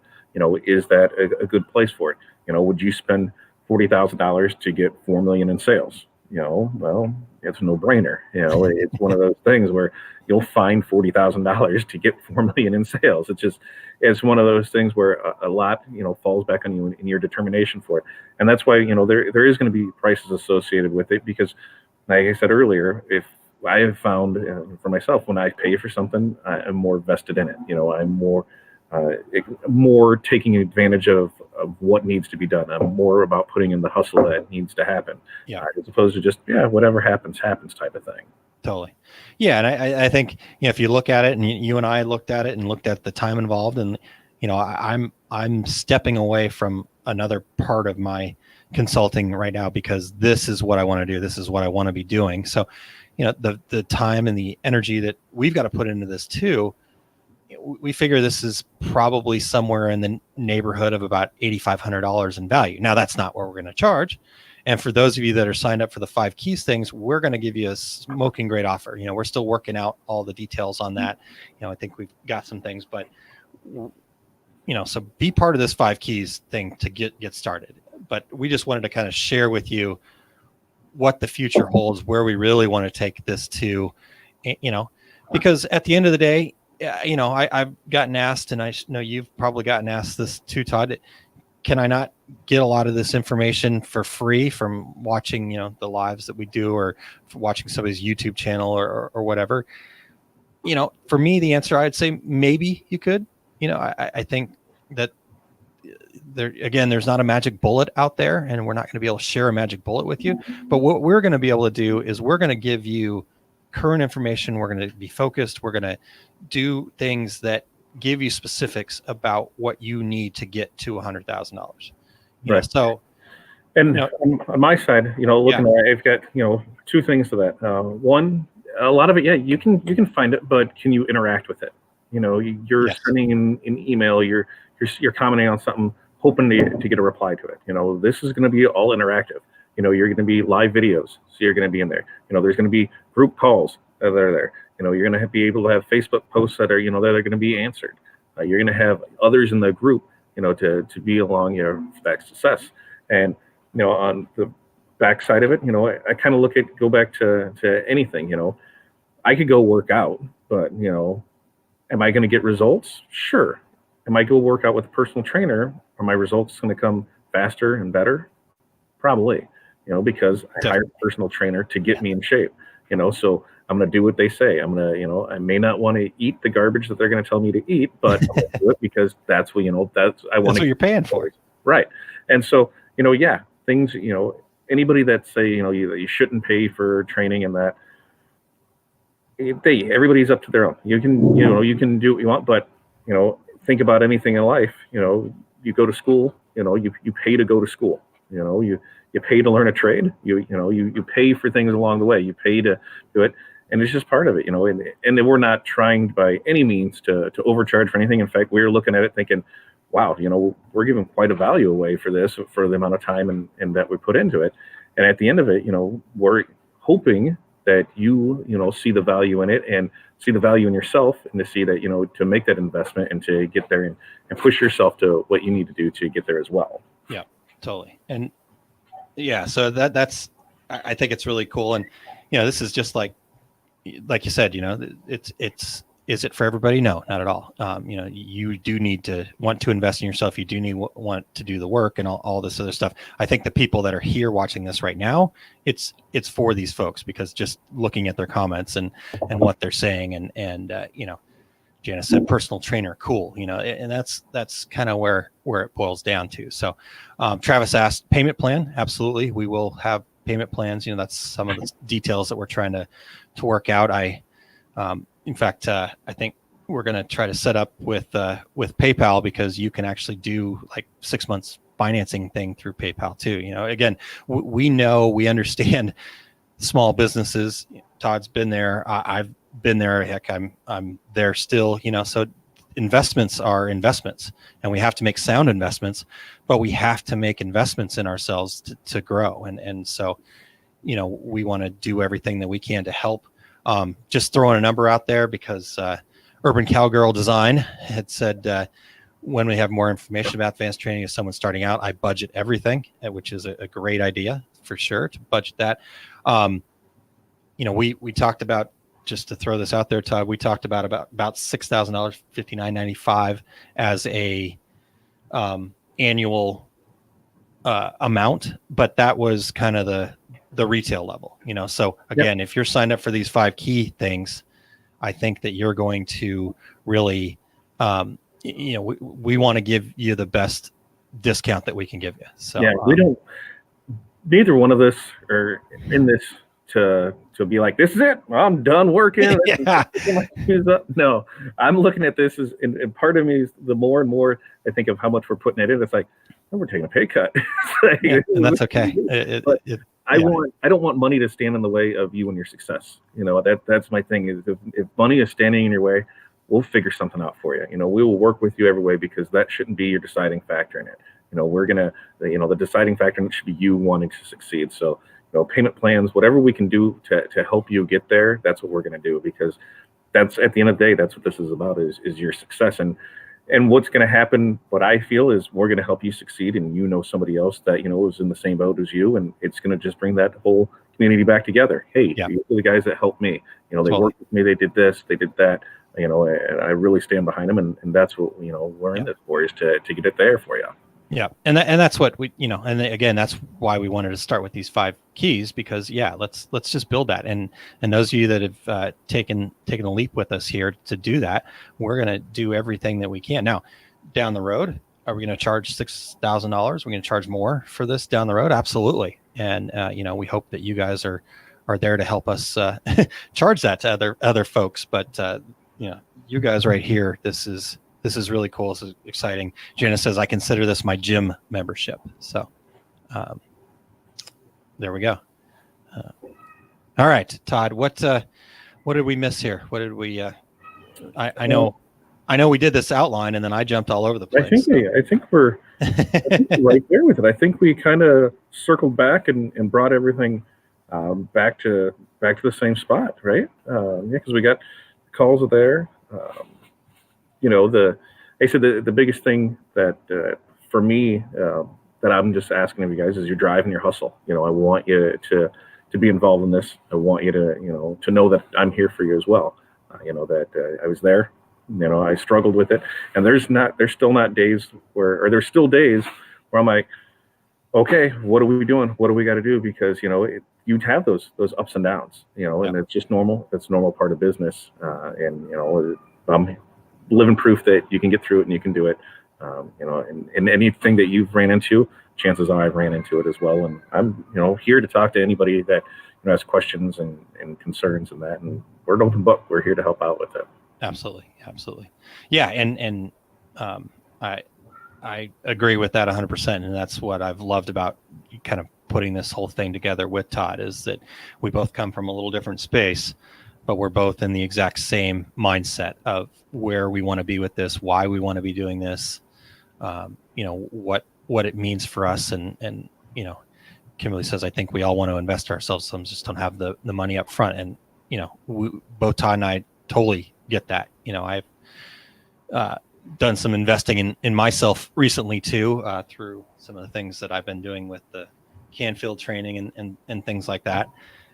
Speaker 1: is that a good place for it? Would you spend $40,000 to get 4 million in sales? Well, it's a no-brainer. It's one of those things where you'll find $40,000 to get 4 million in sales. It's one of those things where a lot, falls back on you and your determination for it. And that's why, there is going to be prices associated with it, because like I said earlier, if I have found for myself, when I pay for something, I'm more vested in it. I'm more taking advantage of what needs to be done. I'm more about putting in the hustle that needs to happen, as opposed to just, whatever happens type of thing.
Speaker 2: Totally. Yeah. And I think, if you look at it, and you and I looked at it and looked at the time involved, and, I'm stepping away from another part of my consulting right now, because this is what I want to do. This is what I want to be doing. So, the time and the energy that we've got to put into this too, we figure this is probably somewhere in the neighborhood of about $8,500 in value. Now, that's not what we're going to charge. And for those of you that are signed up for the 5 Keys things, we're going to give you a smoking great offer. We're still working out all the details on that. I think we've got some things, but so be part of this 5 Keys thing to get started. But we just wanted to kind of share with you what the future holds, where we really want to take this to, because at the end of the day, I've gotten asked, and I know you've probably gotten asked this too, Todd. Can I not get a lot of this information for free from watching, the lives that we do, or watching somebody's YouTube channel or whatever? For me, the answer, I'd say maybe you could. I think that there's not a magic bullet out there, and we're not going to be able to share a magic bullet with you. But what we're going to be able to do is we're going to give you current information. We're going to be focused. We're going to do things that give you specifics about what you need to get to $100,000.
Speaker 1: Right.
Speaker 2: So,
Speaker 1: and on my side, looking at it, I've got 2 things to that. One, a lot of it, you can find it, but can you interact with it? You're sending an email, you're commenting on something, hoping to get a reply to it. This is going to be all interactive. You're going to be live videos, so you're going to be in there. There's going to be group calls, that are there. You're going to be able to have Facebook posts that are, that are going to be answered. You're going to have others in the group, to be along your success. And, on the backside of it, I kind of go back to anything, I could go work out, but, am I going to get results? Sure. Am I go work out with a personal trainer? Are my results going to come faster and better? Probably, because I hired a personal trainer to get me in shape, so I'm going to do what they say. I'm going to, I may not want to eat the garbage that they're going to tell me to eat, but I'm going to do it because that's what, that's
Speaker 2: what you're paying for.
Speaker 1: Right. And so, yeah, things, anybody that say, you shouldn't pay for training and that, everybody's up to their own. You can, you can do what you want, but, think about anything in life, you go to school, you pay to go to school, you pay to learn a trade, you pay for things along the way, you pay to do it. And it's just part of it, and we're not trying by any means to overcharge for anything. In fact, we're looking at it thinking, wow, we're giving quite a value away for this, for the amount of time and that we put into it. And at the end of it, we're hoping that you see the value in it and see the value in yourself, and to see that, to make that investment and to get there and push yourself to what you need to do to get there as well.
Speaker 2: Yeah, totally. And yeah, so that's, I think it's really cool. And, this is just like you said, is it for everybody? No, not at all. You do need to want to invest in yourself. You do want to do the work and all this other stuff. I think the people that are here watching this right now, it's for these folks, because just looking at their comments and what they're saying and Janice said personal trainer, cool, and that's kind of where it boils down to. So Travis asked payment plan. Absolutely. We will have payment plans. That's some of the details that we're trying to work out. In fact, I think we're going to try to set up with PayPal, because you can actually do like 6 months financing thing through PayPal too. Again, we understand small businesses. Todd's been there. I've been there. Heck, I'm there still. So investments are investments, and we have to make sound investments, but we have to make investments in ourselves to grow. And so, we want to do everything that we can to help. Just throwing a number out there, because Urban Cowgirl Design had said, when we have more information about advanced training as someone starting out, I budget everything, which is a great idea for sure to budget that. We talked about, just to throw this out there, Todd, we talked about $6,000, $59.95 as a annual amount, but that was kind of the retail level, so again, If you're signed up for these 5 key things, I think that you're going to really, we want to give you the best discount that we can give you. So neither one of us are in this to be like, this is it, I'm done working. No, I'm looking at this and part of me is, the more and more I think of how much we're putting it in, it's like, oh, we're taking a pay cut. And that's okay.
Speaker 1: I don't want money to stand in the way of you and your success. That's my thing, is if money is standing in your way, we'll figure something out for you. We will work with you every way, because that shouldn't be your deciding factor in it. We're going to, the deciding factor should be you wanting to succeed. So, payment plans, whatever we can do to help you get there, that's what we're going to do, because that's, at the end of the day, that's what this is about, is your success. And what's going to happen, what I feel, is we're going to help you succeed, and somebody else that is in the same boat as you, and it's going to just bring that whole community back together. Hey, these are the guys that helped me. They worked with me, they did this, they did that. And I really stand behind them, and that's what we're in this for, is to get it there for you.
Speaker 2: Yeah, and that's what we and again, that's why we wanted to start with these 5 keys, because let's just build that. And those of you that have taken a leap with us here to do that, we're going to do everything that we can. Now, down the road, are we going to charge $6,000? We're going to charge more for this down the road? Absolutely. And we hope that you guys are there to help us charge that to other folks. But you guys right here, this is really cool. This is exciting. Janice says, I consider this my gym membership. So there we go. All right, Todd, what did we miss here? What did we, I know we did this outline and then I jumped all over the place.
Speaker 1: I think we're right there with it. I think we kind of circled back and brought everything back to the same spot, right? Yeah, because we got calls there. I said the biggest thing that for me that I'm just asking of you guys is your drive and your hustle. I want you to be involved in this. I want you to know that I'm here for you as well. That I was there. I struggled with it, and there's still days where I'm like, okay, what are we doing? What do we got to do? Because you'd have those ups and downs, and it's just normal. It's a normal part of business, and I'm living proof that you can get through it and you can do it. And anything that you've ran into, chances are I've ran into it as well. And I'm here to talk to anybody that has questions and concerns and that. And we're an open book. We're here to help out with it.
Speaker 2: Absolutely. Yeah. And I agree with that 100%. And that's what I've loved about kind of putting this whole thing together with Todd, is that we both come from a little different space, but we're both in the exact same mindset of where we want to be with this, why we want to be doing this, what it means for us. And Kimberly says, I think we all want to invest ourselves. Some just don't have the money up front. And, both Todd and I totally get that. I've done some investing in myself recently too, through some of the things that I've been doing with the Canfield training and things like that.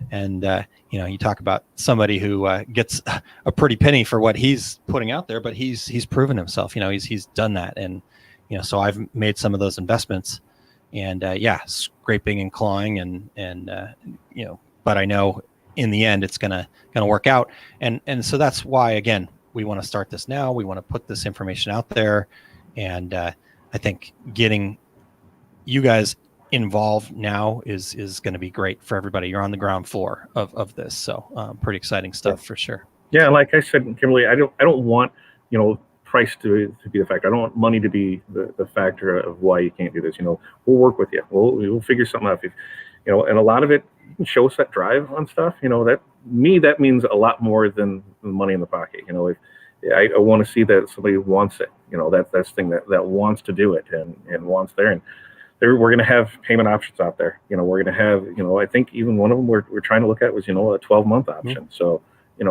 Speaker 2: And, you talk about somebody who gets a pretty penny for what he's putting out there, but he's proven himself, he's done that. And, so I've made some of those investments and, scraping and clawing and but I know in the end it's going to work out. And so that's why, again, we want to start this now. We want to put this information out there. And I think getting you guys involved now is going to be great for everybody. You're on the ground floor of this. So pretty exciting stuff for sure.
Speaker 1: Yeah. Like I said, Kimberly, I don't want, price to be the factor. I don't want money to be the factor of why you can't do this. We'll work with you. We'll figure something out. And a lot of it, you can show us that drive on stuff, that means a lot more than the money in the pocket. If I want to see that somebody wants it, that's the thing that wants to do it and wants there. And we're going to have payment options out there. We're going to have, I think even one of them we're trying to look at was, a 12-month option. Mm-hmm. So,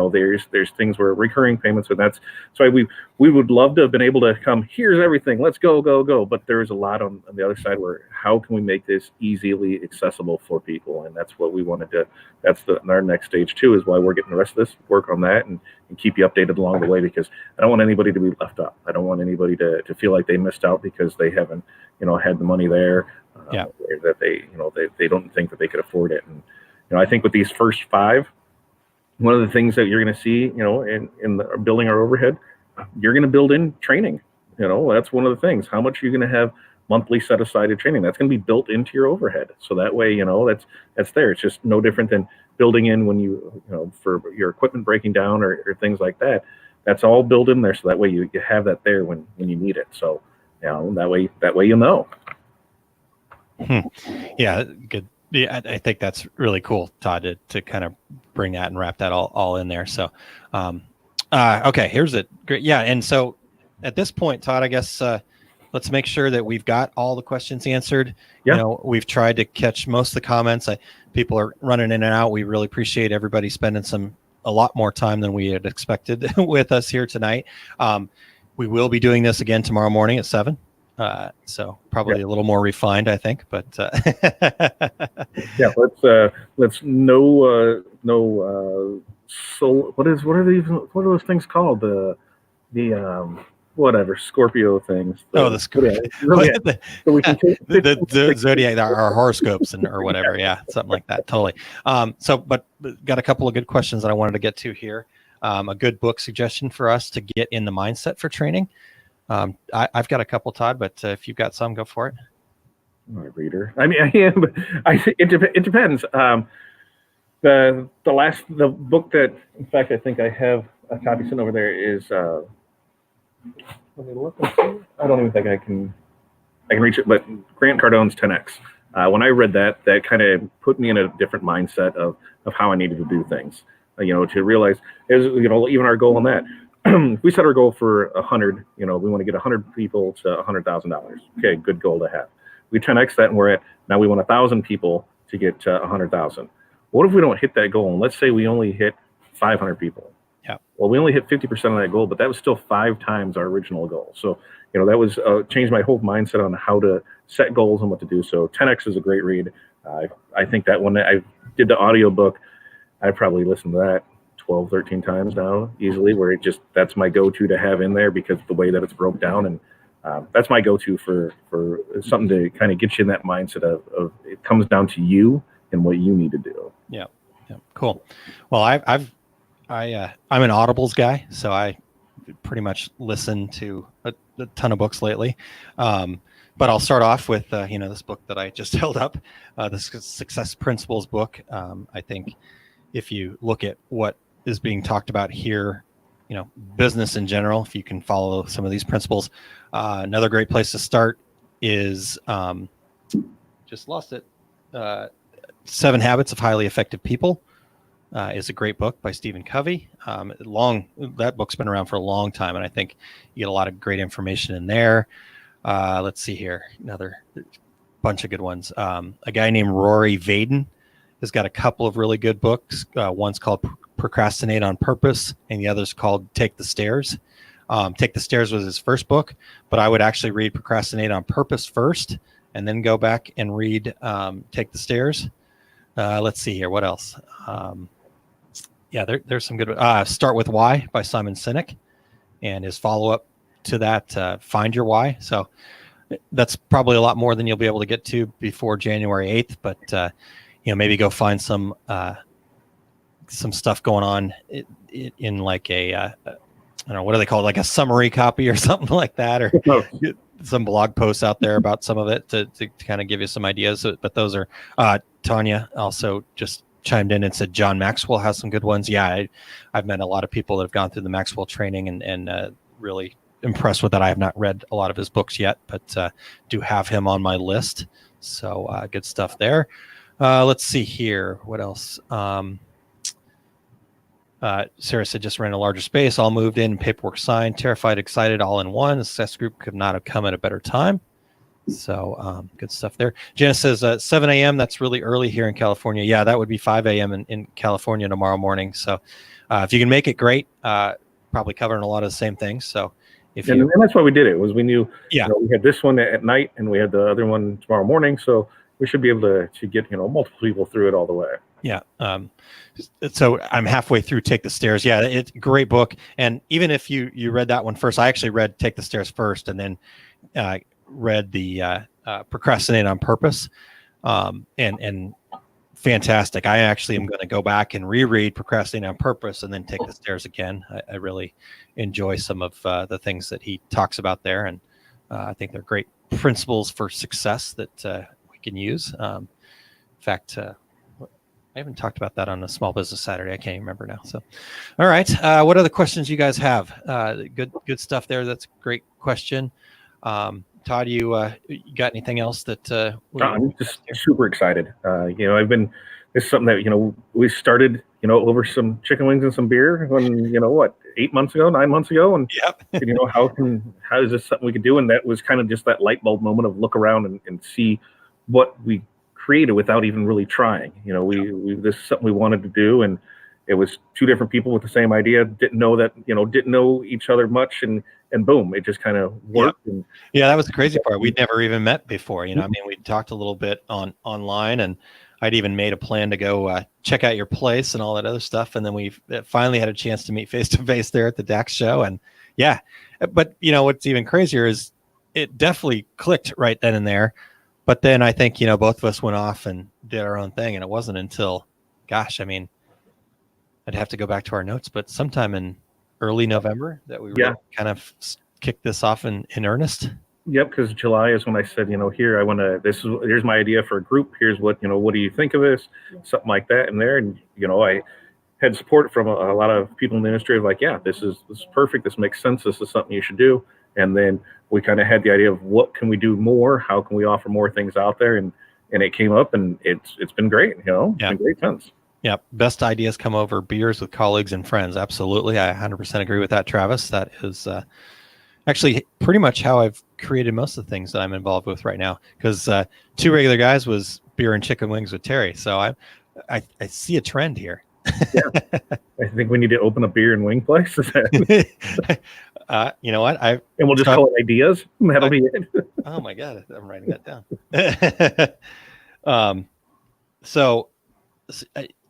Speaker 1: there's things where recurring payments, and that's why we would love to have been able to come, here's everything, let's go. But there's a lot on the other side where how can we make this easily accessible for people? And that's what we wanted to, that's our next stage too, is why we're getting the rest of this work on that and keep you updated along the way, because I don't want anybody to be left out. I don't want anybody to feel like they missed out because they haven't, had the money there, that they don't think that they could afford it. And, I think with these first 5, one of the things that you're going to see, in building our overhead, you're going to build in training. That's one of the things. How much are you going to have monthly set aside of training? That's going to be built into your overhead. So that way, that's there. It's just no different than building in when for your equipment breaking down or things like that. That's all built in there. So that way you have that there when you need it. So, that way you'll know.
Speaker 2: Yeah, good. Yeah, I think that's really cool, Todd, to kind of bring that and wrap that all in there. So, okay, here's it. Great. Yeah. And so at this point, Todd, I guess, let's make sure that we've got all the questions answered. Yeah. We've tried to catch most of the comments. People are running in and out. We really appreciate everybody spending a lot more time than we had expected with us here tonight. We will be doing this again tomorrow morning at 7. So probably a little more refined, I think, but
Speaker 1: yeah, let's so what are those things called? The whatever Scorpio things.
Speaker 2: The Scorpio. Yeah. So we can the zodiac, our horoscopes or whatever. Yeah, something like that. Totally. But got a couple of good questions that I wanted to get to here. A good book suggestion for us to get in the mindset for training. I've got a couple, Todd, but if you've got some, go for it.
Speaker 1: I'm a reader. I mean, I am, but it depends. The book that, in fact, I think I have a copy sitting over there is. Let me look. I don't even think I can reach it, but Grant Cardone's 10X. When I read that kind of put me in a different mindset of how I needed to do things. To realize, even our goal on that. We set our goal for 100, we want to get 100 people to $100,000. Okay, good goal to have. We 10X that, and now we want 1,000 people to get 100,000. what if we don't hit that goal? And let's say we only hit 500 people.
Speaker 2: Yeah.
Speaker 1: Well, we only hit 50% of that goal, but that was still 5 times our original goal. So, that was changed my whole mindset on how to set goals and what to do. So 10X is a great read. I think that when I did the audiobook, I probably listened to that 12, 13 times now easily, where that's my go-to to have in there because of the way that it's broke down. And that's my go-to for something to kind of get you in that mindset of it comes down to you and what you need to do.
Speaker 2: Yeah. Cool. Well, I'm an Audibles guy, so I pretty much listen to a ton of books lately. But I'll start off with this book that I just held up, the Success Principles book. I think if you look at what is being talked about here, business in general, if you can follow some of these principles, another great place to start is just lost it. 7 Habits of Highly Effective People is a great book by Stephen Covey. That book's been around for a long time, and I think you get a lot of great information in there. Let's see here, another bunch of good ones. A guy named Rory Vaden has got a couple of really good books. One's called Procrastinate on Purpose, and the other's called Take the Stairs. Take the Stairs was his first book, but I would actually read Procrastinate on Purpose first, and then go back and read Take the Stairs. Let's see here. What else? There's some good. Start with Why by Simon Sinek, and his follow-up to that, Find Your Why. So that's probably a lot more than you'll be able to get to before January 8th, but maybe go find some stuff going on in like a I don't know, what do they call it, like a summary copy or something like that, or some blog posts out there about some of it to kind of give you some ideas. But those are Tanya also just chimed in and said John Maxwell has some good ones. Yeah, I've met a lot of people that have gone through the Maxwell training and really impressed with that. I have not read a lot of his books yet, but do have him on my list. So good stuff there. Let's see here. What else? Sarah said, just ran a larger space, all moved in, paperwork signed, terrified, excited, all in one. The success group could not have come at a better time. So good stuff there. Jenna says 7 a.m. That's really early here in California. Yeah, that would be 5 a.m. in California tomorrow morning. So if you can make it, great. Probably covering a lot of the same things. So and
Speaker 1: that's why we did it, was we knew,
Speaker 2: we
Speaker 1: had this one at night and we had the other one tomorrow morning. So we should be able to get, multiple people through it all the way.
Speaker 2: Yeah. So I'm halfway through Take the Stairs. Yeah, it's a great book. And even if you read that one first, I actually read Take the Stairs first and then read the Procrastinate on Purpose. And fantastic. I actually am going to go back and reread Procrastinate on Purpose and then Take the Stairs again. I really enjoy some of the things that he talks about there. And I think they're great principles for success that we can use. In fact, I haven't talked about that on a Small Business Saturday. I can't even remember now. So, all right. What other questions you guys have? Good stuff there. That's a great question. Todd, you got anything else that?
Speaker 1: I'm just super excited. This is something that, we started, over some chicken wings and some beer when, 9 months ago. And,
Speaker 2: yep.
Speaker 1: how is this something we could do? And that was kind of just that light bulb moment of look around and see what we created without even really trying. This is something we wanted to do, and it was 2 different people with the same idea, didn't know each other much, and boom, it just kind of worked.
Speaker 2: Yeah. Yeah, that was the crazy part. We'd never even met before. We talked a little bit online, and I'd even made a plan to go check out your place and all that other stuff, and then we finally had a chance to meet face to face there at the DAX show. And yeah, but what's even crazier is it definitely clicked right then and there. But then I think, both of us went off and did our own thing. And it wasn't until, I'd have to go back to our notes, but sometime in early November that we really kind of kicked this off in earnest.
Speaker 1: Yep, because July is when I said, here's my idea for a group. Here's what do you think of this? Something like that in there. And, I had support from a lot of people in the industry of like, yeah, this is perfect. This makes sense. This is something you should do. And then we kind of had the idea of what can we do more? How can we offer more things out there? And it came up, and it's been great. It's been great since.
Speaker 2: Yeah, best ideas come over beers with colleagues and friends. Absolutely, I 100% agree with that, Travis. That is actually pretty much how I've created most of the things that I'm involved with right now. Because 2 Regular Guys was beer and chicken wings with Terry. So I see a trend here.
Speaker 1: I think we need to open a beer and wing place. And
Speaker 2: You know what?
Speaker 1: we'll just call it Ideas. That'll be it.
Speaker 2: Oh my God, I'm writing that down. So,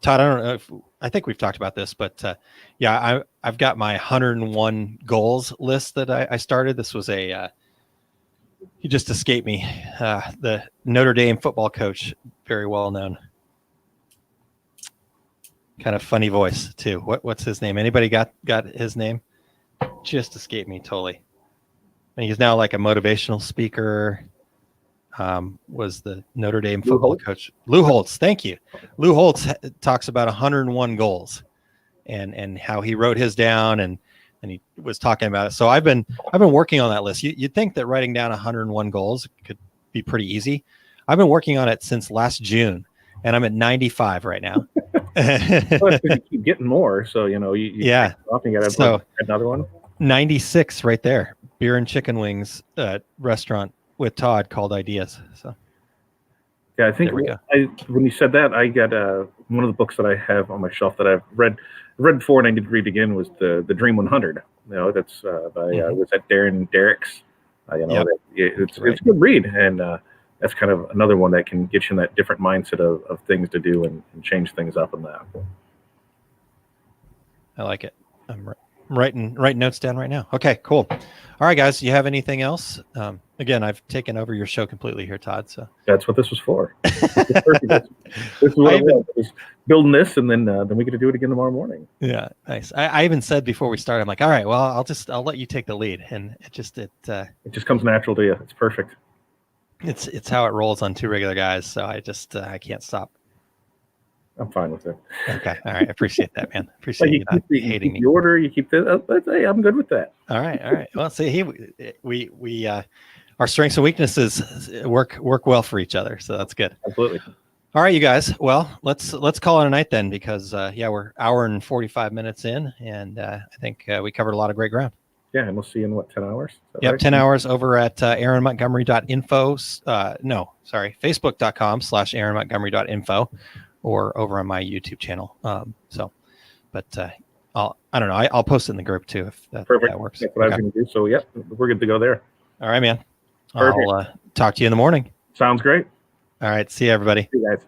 Speaker 2: Todd, I don't know if I think we've talked about this, but yeah, I've got my 101 goals list that I started. This was he just escaped me. The Notre Dame football coach, very well known, kind of funny voice too. What's his name? Anybody got his name? Just escaped me totally. And he's now like a motivational speaker. Was the Notre Dame football coach. Lou Holtz. Thank you. Lou Holtz talks about 101 goals and how he wrote his down and he was talking about it. So I've been working on that list. You'd think that writing down 101 goals could be pretty easy. I've been working on it since last June and I'm at 95 right now.
Speaker 1: Well, you keep getting more. So, you
Speaker 2: yeah.
Speaker 1: You got to put another one.
Speaker 2: 96 right there. Beer and chicken wings restaurant with Todd called Ideas. So
Speaker 1: yeah, I think when you said that, I got one of the books that I have on my shelf that I've read before and I did read again was the Dream 100. That's by was that Darren Derricks. It's a good read, and that's kind of another one that can get you in that different mindset of things to do and change things up in that.
Speaker 2: I like it. I'm writing notes down right now. Okay, cool. All right, guys, you have anything else? Again, I've taken over your show completely here, Todd. So
Speaker 1: that's what this was for. This is what I was building this, and then we get to do it again tomorrow morning.
Speaker 2: Yeah, nice. I even said before we started, I'm like, all right, well, I'll let you take the lead, and it just
Speaker 1: comes natural to you. It's perfect.
Speaker 2: It's how it rolls on two regular guys. So I can't stop.
Speaker 1: I'm fine with it.
Speaker 2: Okay. All right. I appreciate that, man. Appreciate you not hating me.
Speaker 1: The order, you keep the. Hey, I'm good with that.
Speaker 2: All right. Well, see, we our strengths and weaknesses work well for each other, so that's good.
Speaker 1: Absolutely.
Speaker 2: All right, you guys. Well, let's call it a night then, because we're hour and 45 minutes in, and I think we covered a lot of great ground.
Speaker 1: Yeah, and we'll see you in 10 hours?
Speaker 2: Yep, right? 10 hours over at aaronmontgomery.info. Facebook.com/aaronmontgomery.info. Or over on my YouTube channel. I don't know. I'll post it in the group too if that works.
Speaker 1: That's what I was going to do. So, we're good to go there.
Speaker 2: All right, man.
Speaker 1: Perfect.
Speaker 2: I'll talk to you in the morning.
Speaker 1: Sounds great.
Speaker 2: All right. See you, everybody.
Speaker 1: See you guys.